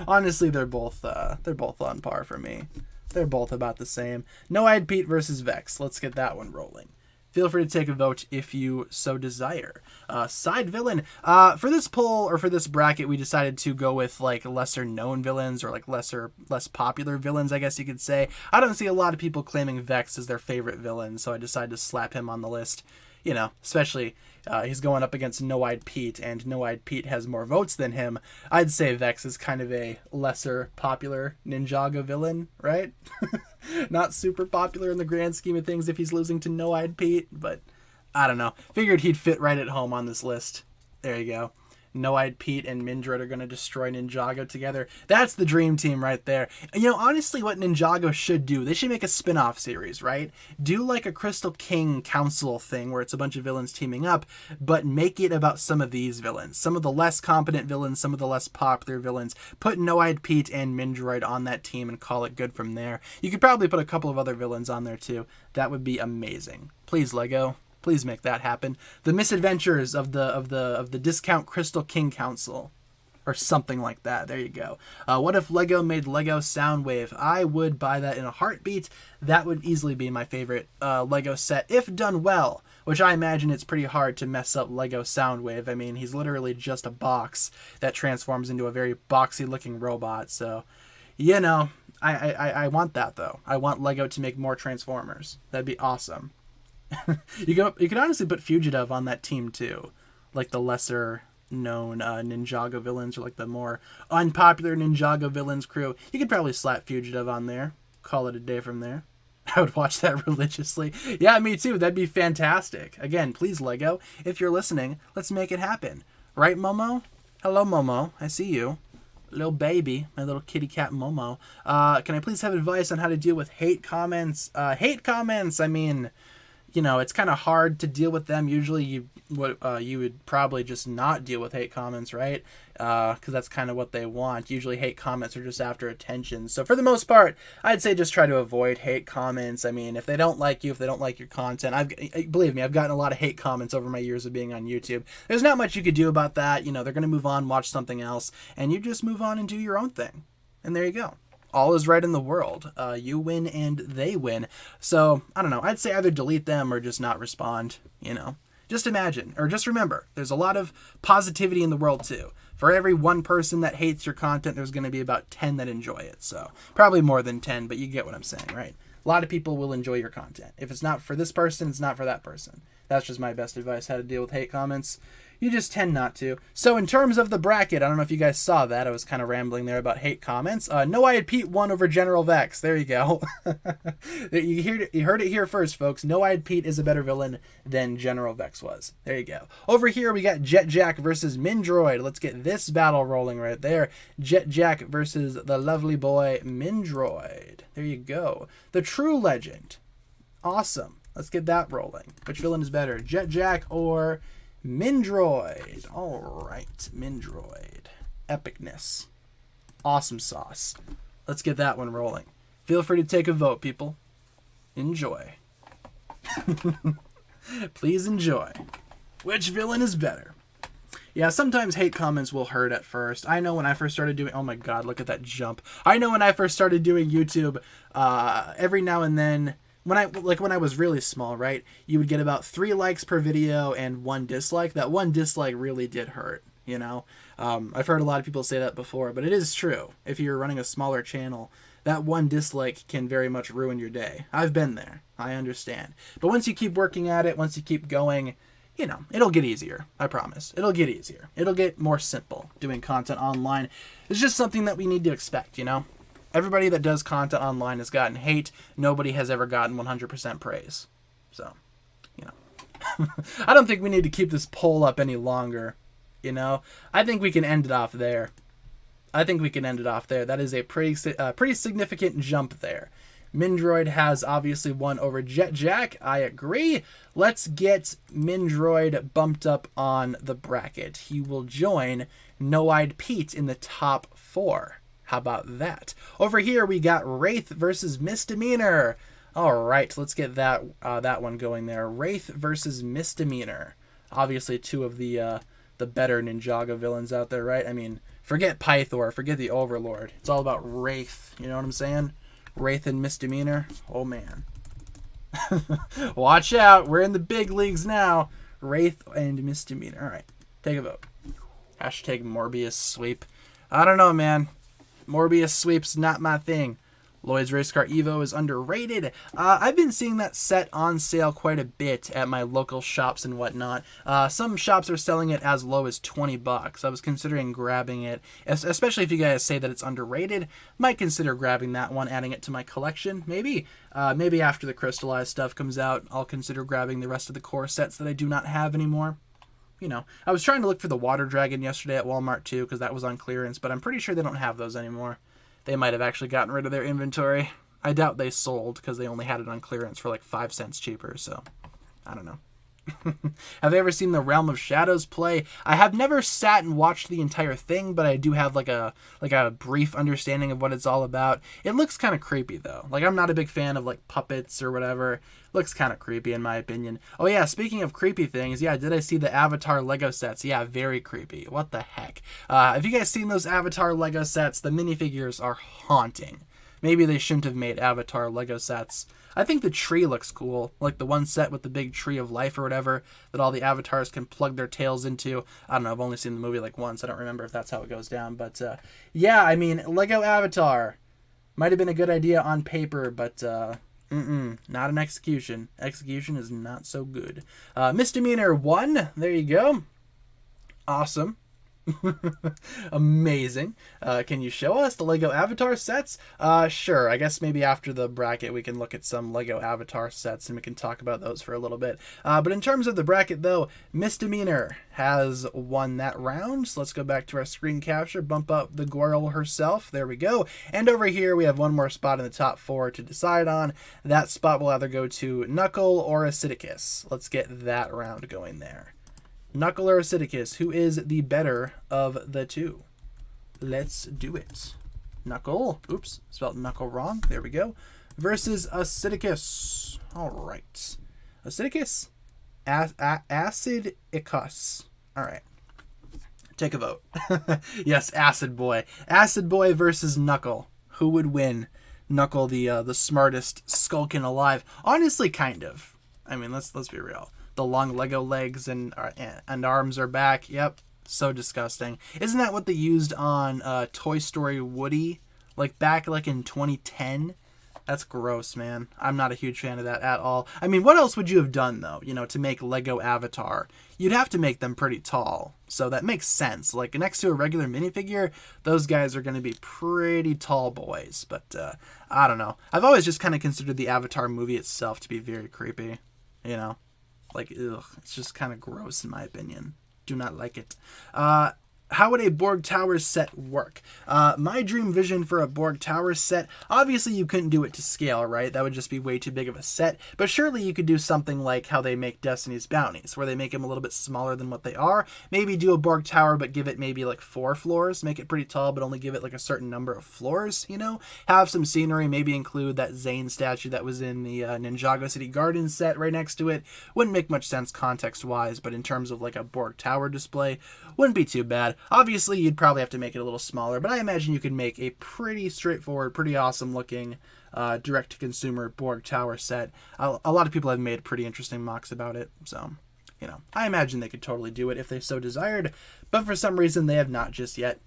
Honestly, they're both on par for me. They're both about the same. No-Eyed Pete versus Vex. Let's get that one rolling. Feel free to take a vote if you so desire. Side villain. For this poll or for this bracket, we decided to go with like lesser known villains or like less popular villains, I guess you could say. I don't see a lot of people claiming Vex as their favorite villain, so I decided to slap him on the list. You know, especially he's going up against No-Eyed Pete, and No-Eyed Pete has more votes than him. I'd say Vex is kind of a lesser popular Ninjago villain, right? Not super popular in the grand scheme of things if he's losing to No-Eyed Pete, but I don't know. Figured he'd fit right at home on this list. There you go. No-Eyed Pete and Mindred are going to destroy Ninjago together. That's the dream team right there. You know, honestly, what Ninjago should do, they should make a spin-off series, right? Do like a Crystal King Council thing where it's a bunch of villains teaming up, but make it about some of these villains. Some of the less competent villains, some of the less popular villains. Put No-Eyed Pete and Mindroid on that team and call it good from there. You could probably put a couple of other villains on there too. That would be amazing. Please, Lego. Please make that happen. The misadventures of the Discount Crystal King Council, or something like that. There you go. What if Lego made Lego Soundwave? I would buy that in a heartbeat. That would easily be my favorite Lego set if done well. Which I imagine it's pretty hard to mess up Lego Soundwave. I mean, he's literally just a box that transforms into a very boxy-looking robot. So, you know, I want that though. I want Lego to make more Transformers. That'd be awesome. You could honestly put Fugitive on that team too, like the lesser known Ninjago villains or like the more unpopular Ninjago villains crew. You could probably slap Fugitive on there, call it a day from there. I would watch that religiously. Yeah, me too. That'd be fantastic. Again, please Lego, if you're listening, let's make it happen. Right, Momo? Hello, Momo. I see you. Little baby, my little kitty cat Momo. Can I please have advice on how to deal with hate comments? I mean, you know, it's kind of hard to deal with them. Usually you would probably just not deal with hate comments, right? Because that's kind of what they want. Usually hate comments are just after attention. So for the most part, I'd say just try to avoid hate comments. I mean, if they don't like you, if they don't like your content, believe me, I've gotten a lot of hate comments over my years of being on YouTube. There's not much you could do about that. You know, they're going to move on, watch something else, and you just move on and do your own thing. And there you go. All is right in the world. You win and they win. So, I don't know. I'd say either delete them or just not respond, you know. Just imagine, or just remember, there's a lot of positivity in the world too. For every one person that hates your content, there's going to be about 10 that enjoy it. So, probably more than 10, but you get what I'm saying, right? A lot of people will enjoy your content. If it's not for this person, it's not for that person. That's just my best advice, how to deal with hate comments. You just tend not to. So in terms of the bracket, I don't know if you guys saw that. I was kind of rambling there about hate comments. No-Eyed Pete won over General Vex. There you go. You heard it here first, folks. No-Eyed Pete is a better villain than General Vex was. There you go. Over here, we got Jet Jack versus Mindroid. Let's get this battle rolling right there. Jet Jack versus the lovely boy Mindroid. There you go. The true legend. Awesome. Let's get that rolling. Which villain is better, Jet Jack or Mindroid? All right, Mindroid. Epicness. Awesome sauce. Let's get that one rolling. Feel free to take a vote, people. Enjoy. Please enjoy. Which villain is better? Yeah, sometimes hate comments will hurt at first. I know when I first started doing... Oh my god, look at that jump. I know when I first started doing YouTube, every now and then... When I was really small, right, you would get about 3 likes per video and 1 dislike. That 1 dislike really did hurt, you know. I've heard a lot of people say that before, but it is true. If you're running a smaller channel, that 1 dislike can very much ruin your day. I've been there. I understand. But once you keep working at it, once you keep going, you know, it'll get easier. I promise. It'll get easier. It'll get more simple doing content online. It's just something that we need to expect, you know. Everybody that does content online has gotten hate. Nobody has ever gotten 100% praise. So, you know. I don't think we need to keep this poll up any longer, you know. I think we can end it off there. That is a pretty significant jump there. Mindroid has obviously won over Jet Jack. I agree. Let's get Mindroid bumped up on the bracket. He will join No-Eyed Pete in the top 4. How about that? Over here, we got Wraith versus Misdemeanor. All right, let's get that one going there. Wraith versus Misdemeanor. Obviously, 2 of the better Ninjago villains out there, right? I mean, forget Pythor, forget the Overlord. It's all about Wraith. You know what I'm saying? Wraith and Misdemeanor. Oh, man. Watch out. We're in the big leagues now. Wraith and Misdemeanor. All right, take a vote. Hashtag Morbius sweep. I don't know, man. Morbius sweep's not my thing. Lloyd's Race Car Evo is underrated. I've been seeing that set on sale quite a bit at my local shops and whatnot. Some shops are selling it as low as $20. I was considering grabbing it, especially if you guys say that it's underrated. Might consider grabbing that one, adding it to my collection. Maybe after the crystallized stuff comes out, I'll consider grabbing the rest of the core sets that I do not have anymore. You know, I was trying to look for the Water Dragon yesterday at Walmart too, because that was on clearance, but I'm pretty sure they don't have those anymore. They might have actually gotten rid of their inventory. I doubt they sold, because they only had it on clearance for like 5 cents cheaper, so I don't know. Have you ever seen the Realm of Shadows play? I have never sat and watched the entire thing, but I do have like a brief understanding of what it's all about. It looks kind of creepy though. Like, I'm not a big fan of like puppets or whatever. Looks kind of creepy in my opinion. Oh yeah, speaking of creepy things, yeah, did I see the Avatar Lego sets? Yeah, very creepy. What the heck? Have you guys seen those Avatar Lego sets? The minifigures are haunting. Maybe they shouldn't have made Avatar Lego sets. I think the tree looks cool, like the one set with the big tree of life or whatever that all the avatars can plug their tails into. I don't know, I've only seen the movie like once. I don't remember if that's how it goes down. But yeah, I mean, Lego Avatar might have been a good idea on paper, but not an execution. Execution is not so good. Misdemeanor 1, there you go. Awesome. Amazing. Can you show us the Lego Avatar sets? Sure. I guess maybe after the bracket we can look at some Lego Avatar sets and we can talk about those for a little bit. But in terms of the bracket though, Misdemeanor has won that round. So let's go back to our screen capture, bump up the girl herself. There we go. And over here we have one more spot in the top 4 to decide on. That spot will either go to Knuckle or Acidicus. Let's get that round going there. Knuckle or Acidicus, who is the better of the 2? Let's do it. Knuckle, oops, spelled knuckle wrong, there we go, versus Acidicus. All right. Acidicus, Acidicus. All right. Take a vote. Yes, Acid Boy. Acid Boy versus Knuckle. Who would win? Knuckle, the smartest skulkin alive. Honestly, kind of. I mean, let's be real. The long Lego legs and arms are back. Yep, so disgusting. Isn't that what they used on Toy Story Woody? Like back like in 2010? That's gross, man. I'm not a huge fan of that at all. I mean, what else would you have done, though, to make Lego Avatar? You'd have to make them pretty tall. So that makes sense. Like, next to a regular minifigure, those guys are going to be pretty tall boys. But, I don't know. I've always just kind of considered the Avatar movie itself to be very creepy. Like, ugh. It's just kind of gross, in my opinion. Do not like it. How would a Borg Tower set work? My dream vision for a Borg Tower set, obviously you couldn't do it to scale, right? That would just be way too big of a set. But surely you could do something like how they make Destiny's Bounties, where they make them a little bit smaller than what they are. Maybe do a Borg Tower, but give it maybe like 4 floors. Make it pretty tall, but only give it like a certain number of floors, Have some scenery, maybe include that Zane statue that was in the Ninjago City Gardens set right next to it. Wouldn't make much sense context-wise, but in terms of like a Borg Tower display, wouldn't be too bad. Obviously, you'd probably have to make it a little smaller, but I imagine you could make a pretty straightforward, pretty awesome looking direct-to-consumer Borg Tower set. A lot of people have made pretty interesting mocks about it, so, I imagine they could totally do it if they so desired, but for some reason they have not just yet.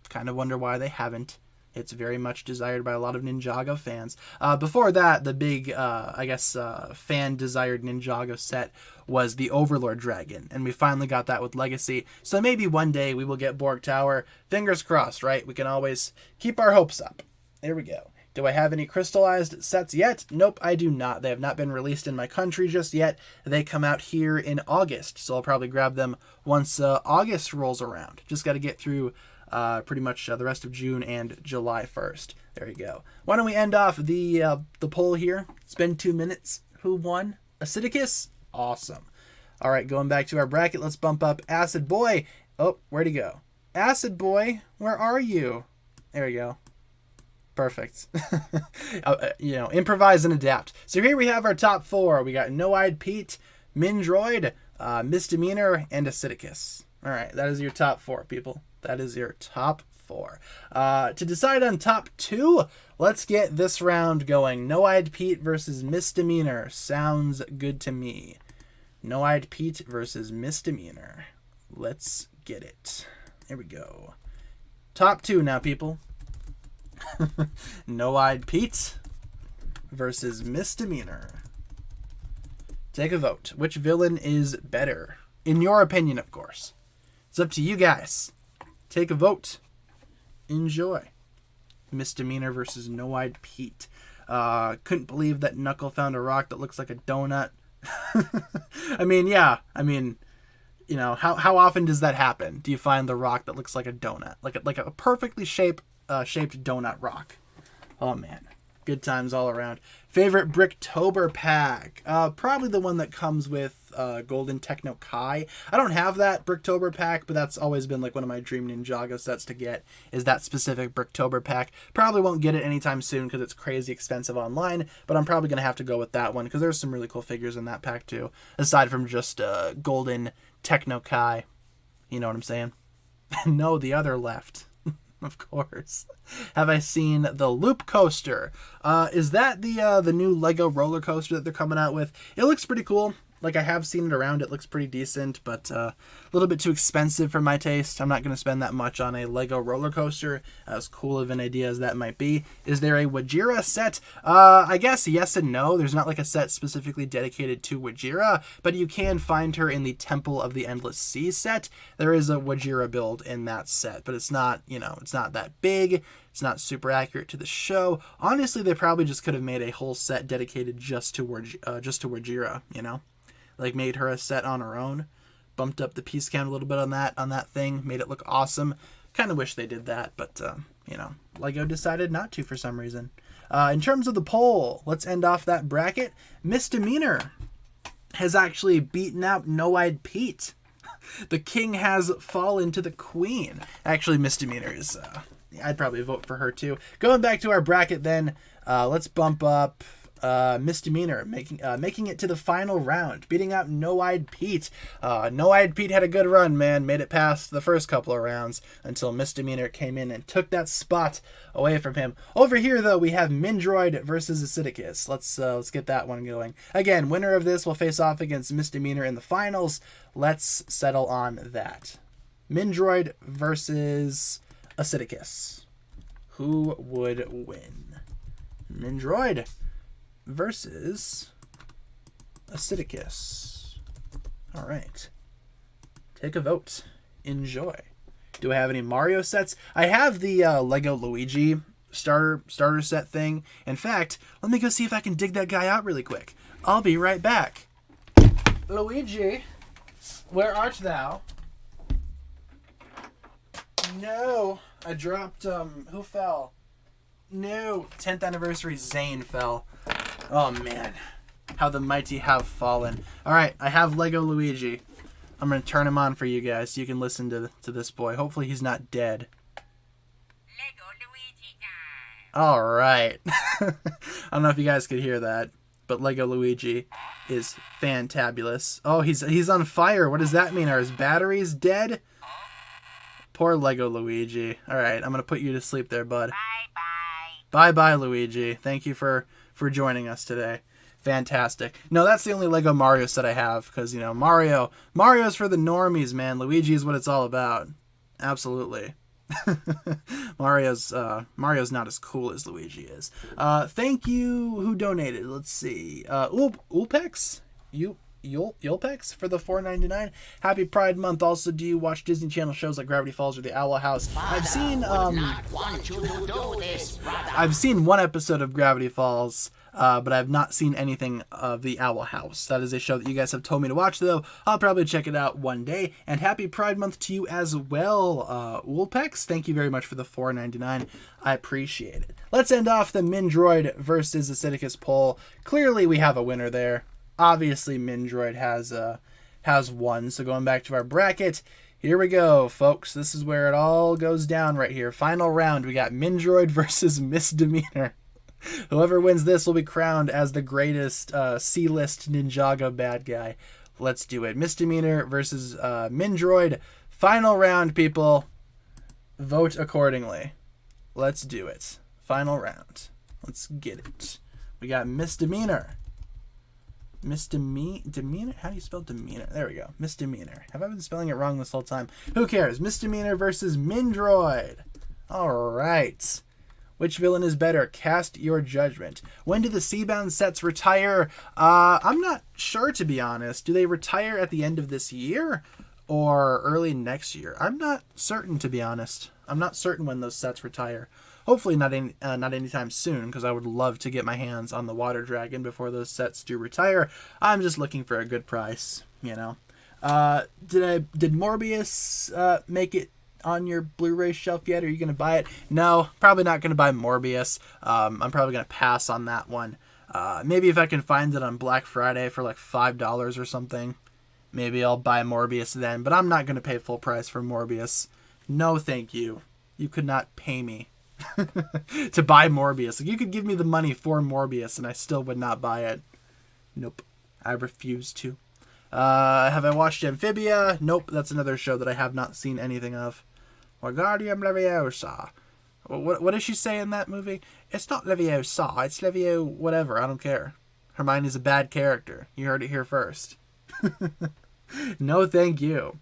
Kind of wonder why they haven't. It's very much desired by a lot of Ninjago fans. Before that, the big, fan-desired Ninjago set was the Overlord Dragon, and we finally got that with Legacy. So maybe one day we will get Borg Tower. Fingers crossed, right? We can always keep our hopes up. There we go. Do I have any crystallized sets yet? Nope, I do not. They have not been released in my country just yet. They come out here in August, so I'll probably grab them once August rolls around. Just got to get through pretty much the rest of June and July 1st. There you go. Why don't we end off the poll here? It's been 2 minutes. Who won? Acidicus? Awesome. All right, going back to our bracket, let's bump up Acid Boy. Oh, where'd he go? Acid Boy, where are you? There we go. Perfect. Improvise and adapt. So here we have our top 4. We got No-Eyed Pete, Mindroid, Misdemeanor, and Acidicus. All right, that is your top 4, people. That is your top 4. To decide on top 2, let's get this round going. No-Eyed Pete versus Misdemeanor. Sounds good to me. No-Eyed Pete versus Misdemeanor. Let's get it. There we go. Top 2 now, people. No-Eyed Pete versus Misdemeanor. Take a vote. Which villain is better? In your opinion, of course. It's up to you guys. Take a vote. Enjoy. Misdemeanor versus No-Eyed Pete. Couldn't believe that Knuckle found a rock that looks like a donut. I mean, yeah. I mean, how often does that happen? Do you find the rock that looks like a donut? Like a perfectly shaped donut rock. Oh, man. Good times all around. Favorite Bricktober pack? Probably the one that comes with Golden Techno Kai. I don't have that Bricktober pack, but that's always been like one of my dream Ninjago sets to get, is that specific Bricktober pack. Probably won't get it anytime soon because it's crazy expensive online, but I'm probably going to have to go with that one because there's some really cool figures in that pack too, aside from just Golden Techno Kai. You know what I'm saying? No, the other left. Of course. Have I seen the Loop Coaster? Is that the new Lego roller coaster that they're coming out with? It looks pretty cool. Like, I have seen it around. It looks pretty decent, but a little bit too expensive for my taste. I'm not going to spend that much on a Lego roller coaster, as cool of an idea as that might be. Is there a Wajira set? I guess yes and no. There's not like a set specifically dedicated to Wajira, but you can find her in the Temple of the Endless Sea set. There is a Wajira build in that set, but it's not, it's not that big. It's not super accurate to the show. Honestly, they probably just could have made a whole set dedicated just to Wajira, Like, made her a set on her own, bumped up the piece count a little bit on that thing, made it look awesome. Kind of wish they did that, but Lego decided not to for some reason. In terms of the poll, let's end off that bracket. Misdemeanor has actually beaten out No-Eyed Pete. The king has fallen to the queen. Actually, Misdemeanor is I'd probably vote for her too. Going back to our bracket then, let's bump up Misdemeanor, making it to the final round, beating out No-Eyed Pete. No-Eyed Pete had a good run, man. Made it past the first couple of rounds until Misdemeanor came in and took that spot away from him. Over here, though, we have Mindroid versus Acidicus. Let's get that one going. Again, winner of this will face off against Misdemeanor in the finals. Let's settle on that. Mindroid versus Acidicus. Who would win? Mindroid versus Acidicus. All right. Take a vote. Enjoy. Do I have any Mario sets? I have the Lego Luigi starter set thing. In fact, let me go see if I can dig that guy out really quick. I'll be right back. Luigi, where art thou? No, I dropped, who fell? No, 10th anniversary Zane fell. Oh man, how the mighty have fallen. All right, I have Lego Luigi. I'm going to turn him on for you guys so you can listen to this boy. Hopefully he's not dead. Lego Luigi time. All right. I don't know if you guys could hear that, but Lego Luigi is fantabulous. Oh, he's on fire. What does that mean? Are his batteries dead? Poor Lego Luigi. All right, I'm going to put you to sleep there, bud. Bye-bye. Bye-bye, Luigi. Thank you for joining us today. Fantastic. No, that's the only Lego Mario set I have because, you know, Mario's for the normies, man. Luigi is what it's all about. Absolutely. Mario's not as cool as Luigi is. Thank you. Who donated? Let's see. Ulpex? Yulpex for the $4.99. Happy Pride Month. Also, do you watch Disney Channel shows like Gravity Falls or The Owl House? I've seen I've seen one episode of Gravity Falls, but I've not seen anything of The Owl House. That is a show that you guys have told me to watch, though. I'll probably check it out one day. And happy Pride Month to you as well, Ulpex. Thank you very much for the $4.99. I appreciate it. Let's end off the Mindroid versus Acidicus poll. Clearly, we have a winner there. Obviously, Mindroid has won. So going back to our bracket, here we go, folks. This is where it all goes down right here. Final round. We got Mindroid versus Misdemeanor. Whoever wins this will be crowned as the greatest C-list Ninjago bad guy. Let's do it. Misdemeanor versus Mindroid. Final round, people. Vote accordingly. Let's do it. Final round. Let's get it. We got Misdemeanor. Demeanor? How do you spell demeanor? There we go. Misdemeanor. Have I been spelling it wrong this whole time? Who cares? Misdemeanor versus Mindroid. All right. Which villain is better? Cast your judgment. When do the Seabound sets retire? I'm not sure, to be honest. Do they retire at the end of this year or early next year? I'm not certain, to be honest. I'm not certain when those sets retire. Hopefully not anytime soon, because I would love to get my hands on the Water Dragon before those sets do retire. I'm just looking for a good price, you know. Did Morbius make it on your Blu-ray shelf yet? Are you going to buy it? No, probably not going to buy Morbius. I'm probably going to pass on that one. Maybe if I can find it on Black Friday for like $5 or something, maybe I'll buy Morbius then. But I'm not going to pay full price for Morbius. No, thank you. You could not pay me to buy Morbius. Like, you could give me the money for Morbius and I still would not buy it. Nope. I refuse to. Have I watched Amphibia? Nope. That's another show that I have not seen anything of. Wingardium Leviosa. What does she say in that movie? It's not Leviosa. It's Levio whatever. I don't care. Hermione's a bad character. You heard it here first. No, thank you.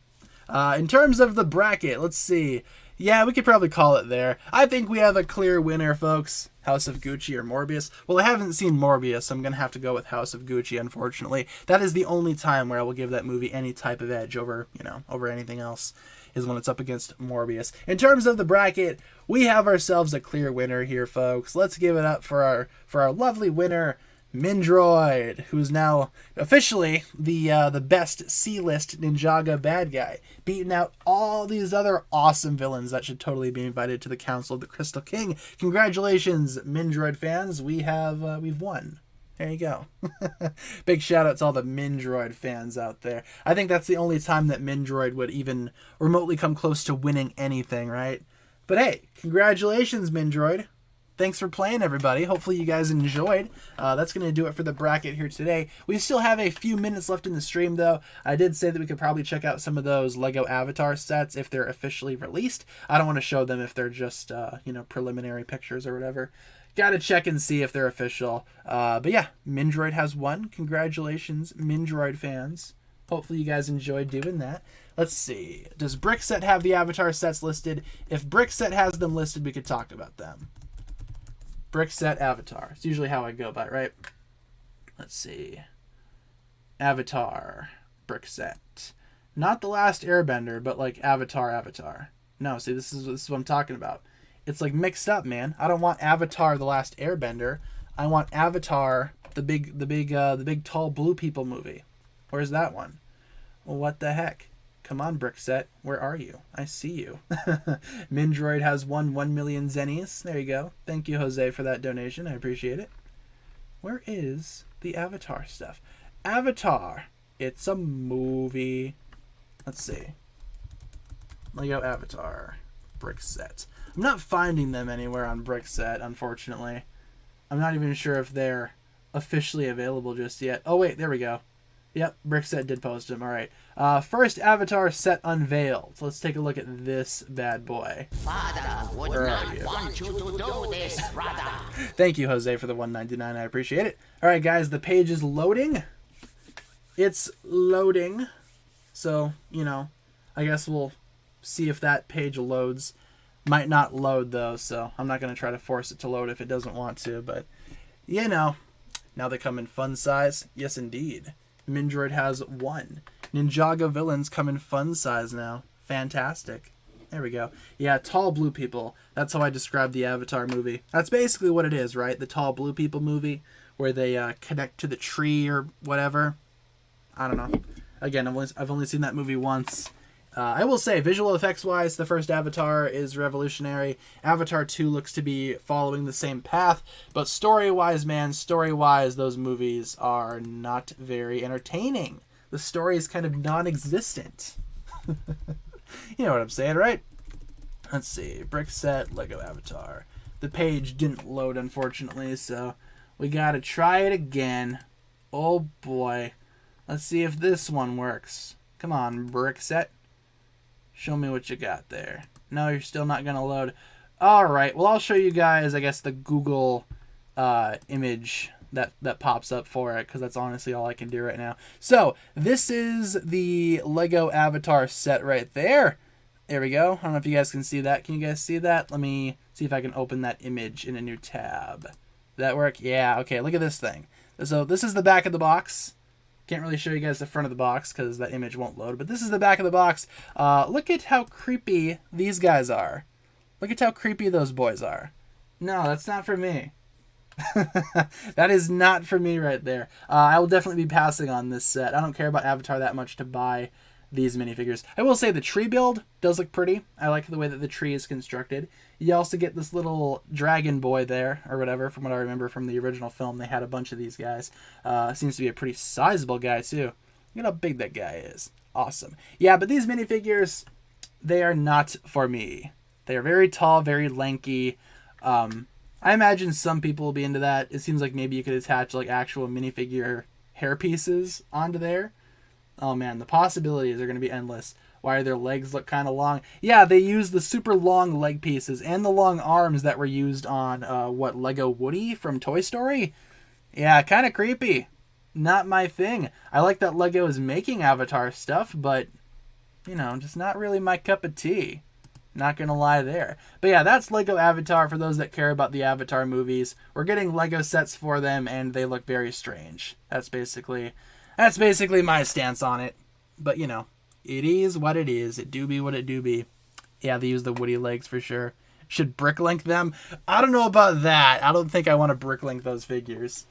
In terms of the bracket, let's see. Yeah, we could probably call it there. I think we have a clear winner, folks. House of Gucci or Morbius. Well, I haven't seen Morbius, so I'm going to have to go with House of Gucci, unfortunately. That is the only time where I will give that movie any type of edge over, over anything else, is when it's up against Morbius. In terms of the bracket, we have ourselves a clear winner here, folks. Let's give it up for our lovely winner, Mindroid, who is now officially the best C-list Ninjago bad guy, beating out all these other awesome villains that should totally be invited to the Council of the Crystal King. Congratulations, Mindroid fans! We've won. There you go. Big shout out to all the Mindroid fans out there. I think that's the only time that Mindroid would even remotely come close to winning anything, right? But hey, congratulations, Mindroid. Thanks for playing, everybody. Hopefully you guys enjoyed. That's going to do it for the bracket here today. We still have a few minutes left in the stream, though. I did say that we could probably check out some of those Lego Avatar sets if they're officially released. I don't want to show them if they're just, preliminary pictures or whatever. Got to check and see if they're official. But yeah, Mindroid has won. Congratulations, Mindroid fans. Hopefully you guys enjoyed doing that. Let's see. Does Brickset have the Avatar sets listed? If Brickset has them listed, we could talk about them. Brick set Avatar. It's usually how I go about it, right? Let's see. Avatar brick set. Not The Last Airbender, but like Avatar. No, see, this is what I'm talking about. It's like mixed up, man. I don't want Avatar The Last Airbender. I want Avatar the big tall blue people movie. Where's that one? Well, what the heck? Come on, brick set. Where are you? I see you. Mindroid has won 1 million zennies. There you go. Thank you, Jose, for that donation. I appreciate it. Where is the Avatar stuff? Avatar. It's a movie. Let's see. Lego Avatar. Brick set. I'm not finding them anywhere on brick set, unfortunately. I'm not even sure if they're officially available just yet. Oh, wait. There we go. Yep, Brickset did post them. All right. First Avatar set unveiled. Let's take a look at this bad boy. Father would not want you to do this, brother. Thank you, Jose, for the $1.99. I appreciate it. All right, guys, the page is loading. It's loading. So, you know, I guess we'll see if that page loads. Might not load, though, so I'm not going to try to force it to load if it doesn't want to. But, you know, now they come in fun size. Yes, indeed. Mindroid has 1. Ninjago villains come in fun size now. Fantastic. There we go. Yeah, tall blue people. That's how I describe the Avatar movie. That's basically what it is, right? The tall blue people movie where they connect to the tree or whatever. I don't know. Again, I've only seen that movie once. I will say, visual effects-wise, the first Avatar is revolutionary. Avatar 2 looks to be following the same path. But story-wise, man, those movies are not very entertaining. The story is kind of non-existent. You know what I'm saying, right? Let's see. Brick set, Lego Avatar. The page didn't load, unfortunately, so we gotta try it again. Oh, boy. Let's see if this one works. Come on, brick set. Show me what you got there. No, you're still not going to load. All right. Well, I'll show you guys, I guess, the Google image that pops up for it, because that's honestly all I can do right now. So this is the Lego Avatar set right there. There we go. I don't know if you guys can see that. Can you guys see that? Let me see if I can open that image in a new tab. Did that work? Yeah. Okay. Look at this thing. So this is the back of the box. Can't really show you guys the front of the box because that image won't load, but this is the back of the box. Look at how creepy these guys are. Look at how creepy those boys are. No, that's not for me. That is not for me right there. I will definitely be passing on this set. I don't care about Avatar that much to buy these minifigures. I will say the tree build does look pretty. I like the way that the tree is constructed. You also get this little dragon boy there, or whatever, from what I remember from the original film. They had a bunch of these guys. Seems to be a pretty sizable guy, too. Look at how big that guy is. Awesome. Yeah, but these minifigures, they are not for me. They are very tall, very lanky. I imagine some people will be into that. It seems like maybe you could attach like actual minifigure hair pieces onto there. Oh man, the possibilities are going to be endless. Why their legs look kind of long. Yeah, they use the super long leg pieces and the long arms that were used on, Lego Woody from Toy Story? Yeah, kind of creepy. Not my thing. I like that Lego is making Avatar stuff, but, you know, just not really my cup of tea. Not gonna lie there. But yeah, that's Lego Avatar for those that care about the Avatar movies. We're getting Lego sets for them, and they look very strange. That's basically my stance on it. But, you know, it is what it is. It do be what it do be. Yeah, they use the Woody legs for sure. Should bricklink them? I don't know about that. I don't think I want to bricklink those figures.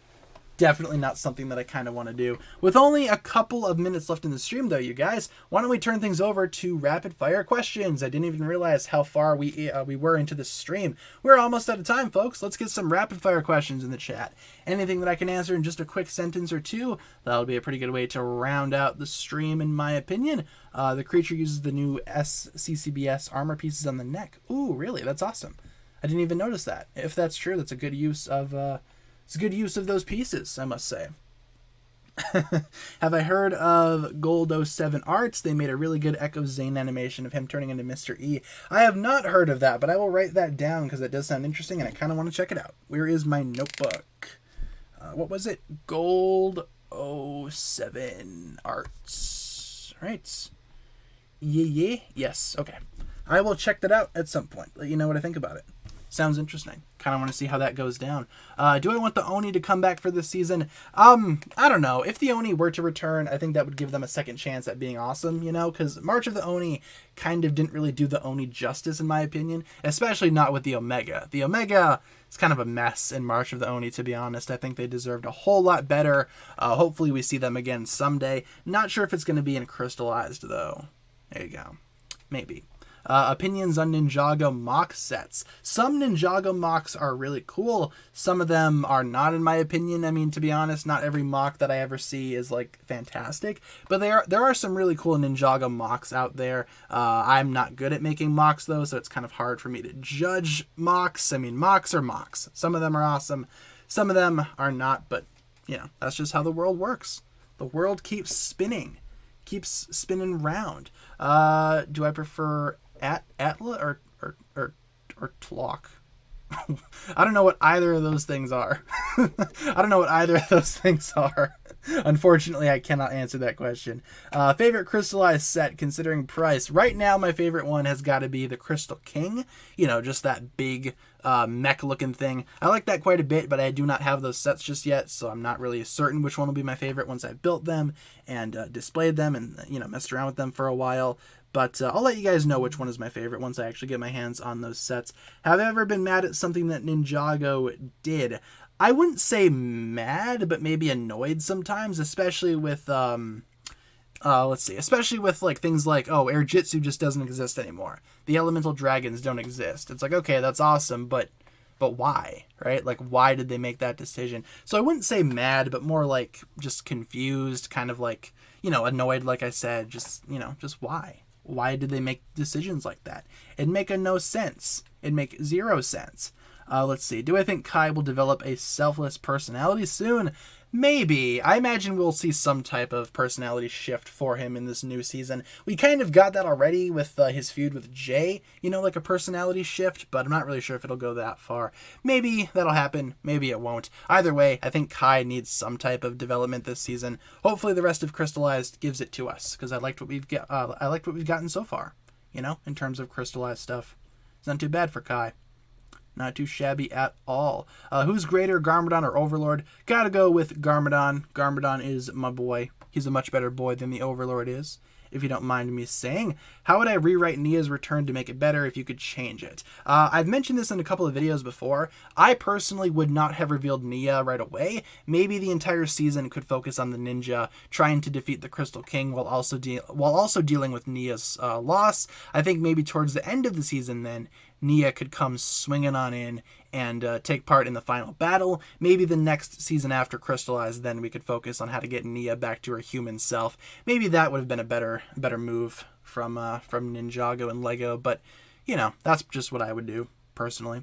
Definitely not something that I kind of want to do. With only a couple of minutes left in the stream, though, you guys, why don't we turn things over to rapid fire questions? I didn't even realize how far we were into the stream. We're almost out of time, folks. Let's get some rapid fire questions in the chat. Anything that I can answer in just a quick sentence or two, that'll be a pretty good way to round out the stream, in my opinion. The creature uses the new SCCBS armor pieces on the neck. Ooh, really? That's awesome. I didn't even notice that. If that's true, that's a good use of... It's a good use of those pieces, I must say. Have I heard of Gold 07 Arts? They made a really good Echo Zane animation of him turning into Mr. E. I have not heard of that, but I will write that down because that does sound interesting and I kind of want to check it out. Where is my notebook? What was it? Gold 07 Arts. Right. Yeah. Yes. Okay. I will check that out at some point. Let you know what I think about it. Sounds interesting. Kind of want to see how that goes down. Do I want the Oni to come back for this season? I don't know. If the Oni were to return, I think that would give them a second chance at being awesome, you know, because March of the Oni kind of didn't really do the Oni justice, in my opinion, especially not with the Omega. The Omega is kind of a mess in March of the Oni, to be honest. I think they deserved a whole lot better. Hopefully we see them again someday. Not sure if it's going to be in Crystallized, though. There you go. Maybe. Opinions on Ninjago mock sets. Some Ninjago mocks are really cool. Some of them are not, in my opinion. I mean, to be honest, not every mock that I ever see is like fantastic, but there are some really cool Ninjago mocks out there. I'm not good at making mocks though, so it's kind of hard for me to judge mocks. I mean, mocks are mocks. Some of them are awesome, some of them are not, but you know, that's just how the world works. The world keeps spinning round. Do I prefer Atla or Tlock? I don't know what either of those things are. Unfortunately, I cannot answer that question. Favorite crystallized set considering price. Right now, my favorite one has got to be the Crystal King. You know, just that big mech looking thing. I like that quite a bit, but I do not have those sets just yet, so I'm not really certain which one will be my favorite once I've built them and displayed them and, you know, messed around with them for a while. But I'll let you guys know which one is my favorite once I actually get my hands on those sets. Have I ever been mad at something that Ninjago did? I wouldn't say mad, but maybe annoyed sometimes, especially with, especially with like things like, oh, Air Jitsu just doesn't exist anymore. The elemental dragons don't exist. It's like, okay, that's awesome, but why, right? Like, why did they make that decision? So I wouldn't say mad, but more like just confused, kind of like, you know, annoyed, like I said, just, you know, just why? Why did they make decisions like that? It'd make no sense. It'd make zero sense. Let's see. Do I think Kai will develop a selfless personality soon? Maybe. I imagine we'll see some type of personality shift for him in this new season. We kind of got that already with his feud with Jay, you know, like a personality shift, but I'm not really sure if it'll go that far. Maybe that'll happen. Maybe it won't. Either way, I think Kai needs some type of development this season. Hopefully the rest of Crystallized gives it to us, because I liked what we've gotten so far, you know, in terms of Crystallized stuff. It's not too bad for Kai. Not too shabby at all. Who's greater, Garmadon or Overlord? Gotta go with Garmadon. Garmadon is my boy. He's a much better boy than the Overlord is, if you don't mind me saying. How would I rewrite Nia's return to make it better if you could change it? I've mentioned this in a couple of videos before. I personally would not have revealed Nia right away. Maybe the entire season could focus on the ninja trying to defeat the Crystal King while also dealing with Nia's loss. I think maybe towards the end of the season then, Nia could come swinging on in and take part in the final battle. Maybe the next season after Crystallized, then we could focus on how to get Nia back to her human self. Maybe that would have been a better move from Ninjago and Lego, but you know, that's just what I would do personally.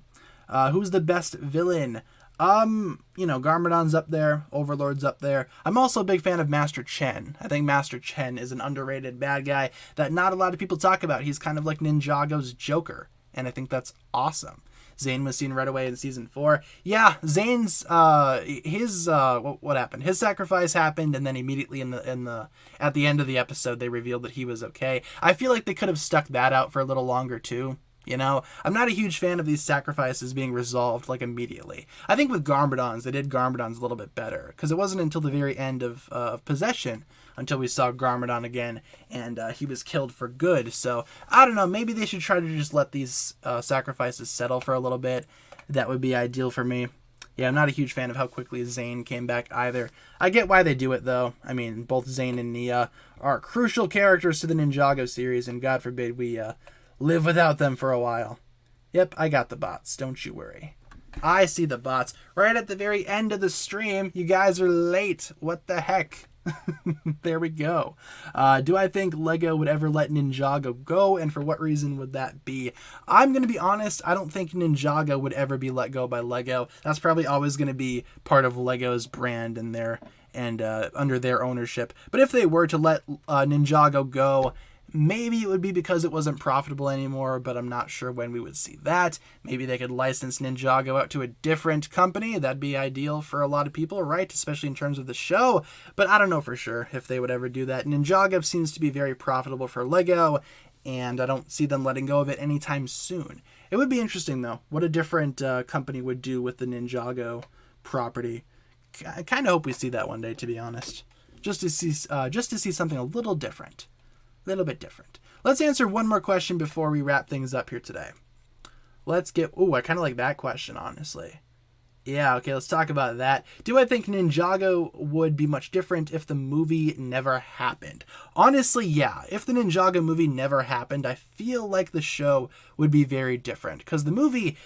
Who's the best villain? You know, Garmadon's up there, Overlord's up there. I'm also a big fan of Master Chen. I think Master Chen is an underrated bad guy that not a lot of people talk about. He's kind of like Ninjago's Joker, and I think that's awesome. Zane was seen right away in season 4. Yeah, Zane's what happened? His sacrifice happened, and then immediately at the end of the episode they revealed that he was okay. I feel like they could have stuck that out for a little longer too. You know, I'm not a huge fan of these sacrifices being resolved like immediately. I think with Garmadon's, they did Garmadon's a little bit better, because it wasn't until the very end of Possession until we saw Garmadon again, and he was killed for good. So I don't know, maybe they should try to just let these sacrifices settle for a little bit. That would be ideal for me. Yeah, I'm not a huge fan of how quickly Zane came back either. I get why they do it though. I mean, both Zane and Nia are crucial characters to the Ninjago series, and God forbid we live without them for a while. Yep, I got the bots, don't you worry. I see the bots right at the very end of the stream. You guys are late. What the heck? There we go. Do I think Lego would ever let Ninjago go, and for what reason would that be? I'm going to be honest, I don't think Ninjago would ever be let go by Lego. That's probably always going to be part of Lego's brand and under their ownership. But if they were to let Ninjago go, maybe it would be because it wasn't profitable anymore, but I'm not sure when we would see that. Maybe they could license Ninjago out to a different company. That'd be ideal for a lot of people, right? Especially in terms of the show. But I don't know for sure if they would ever do that. Ninjago seems to be very profitable for Lego, and I don't see them letting go of it anytime soon. It would be interesting, though, what a different company would do with the Ninjago property. I kind of hope we see that one day, to be honest. Just to see something a little different. A little bit different. Let's answer one more question before we wrap things up here today. Let's get... Ooh, I kind of like that question, honestly. Yeah, okay, let's talk about that. Do I think Ninjago would be much different if the movie never happened? Honestly, yeah. If the Ninjago movie never happened, I feel like the show would be very different. Because the movie,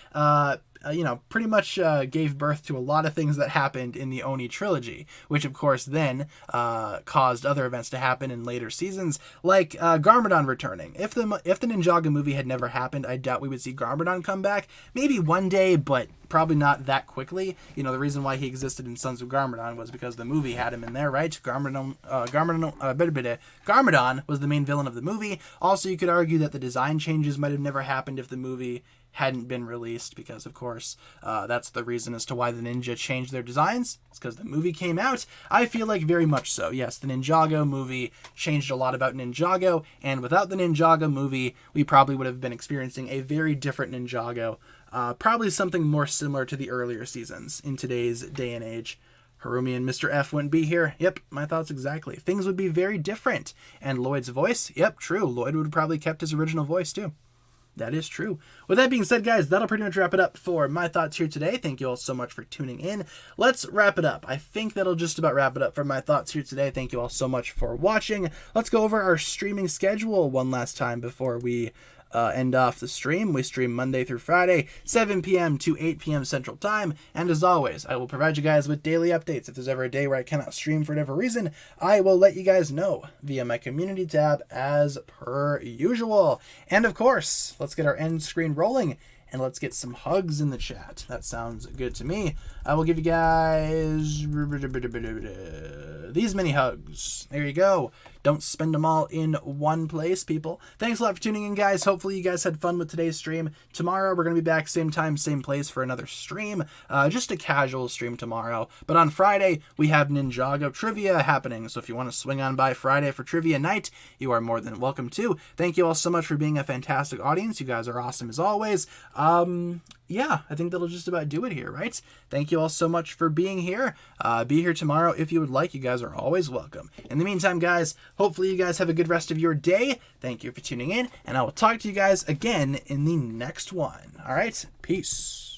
pretty much gave birth to a lot of things that happened in the Oni trilogy, which of course then caused other events to happen in later seasons, like Garmadon returning. If the Ninjago movie had never happened, I doubt we would see Garmadon come back. Maybe one day, but probably not that quickly. You know, the reason why he existed in Sons of Garmadon was because the movie had him in there, right? Garmadon was the main villain of the movie. Also, you could argue that the design changes might have never happened if the movie hadn't been released, because of course that's the reason as to why the ninja changed their designs. It's because the movie came out. I feel like very much so. Yes, the Ninjago movie changed a lot about Ninjago, and without the Ninjago movie, we probably would have been experiencing a very different Ninjago. Probably something more similar to the earlier seasons in today's day and age. Harumi and Mr. F wouldn't be here. Yep, my thoughts exactly. Things would be very different. And Lloyd's voice? Yep, true. Lloyd would have probably kept his original voice too. That is true. With that being said, guys, that'll pretty much wrap it up for my thoughts here today. Thank you all so much for tuning in. Let's wrap it up. I think that'll just about wrap it up for my thoughts here today. Thank you all so much for watching. Let's go over our streaming schedule one last time before we end off the stream. We stream Monday through Friday, 7 p.m. to 8 p.m. Central Time. And as always, I will provide you guys with daily updates. If there's ever a day where I cannot stream for whatever reason, I will let you guys know via my community tab as per usual. And of course, let's get our end screen rolling and let's get some hugs in the chat. That sounds good to me. I will give you guys these many hugs. There you go. Don't spend them all in one place, people. Thanks a lot for tuning in, guys. Hopefully you guys had fun with today's stream. Tomorrow we're going to be back same time, same place for another stream. Just a casual stream tomorrow. But on Friday, we have Ninjago Trivia happening. So if you want to swing on by Friday for Trivia Night, you are more than welcome to. Thank you all so much for being a fantastic audience. You guys are awesome as always. Yeah, I think that'll just about do it here, right? Thank you all so much for being here. Be here tomorrow if you would like. You guys are always welcome. In the meantime, guys, hopefully you guys have a good rest of your day. Thank you for tuning in, and I will talk to you guys again in the next one. All right, peace.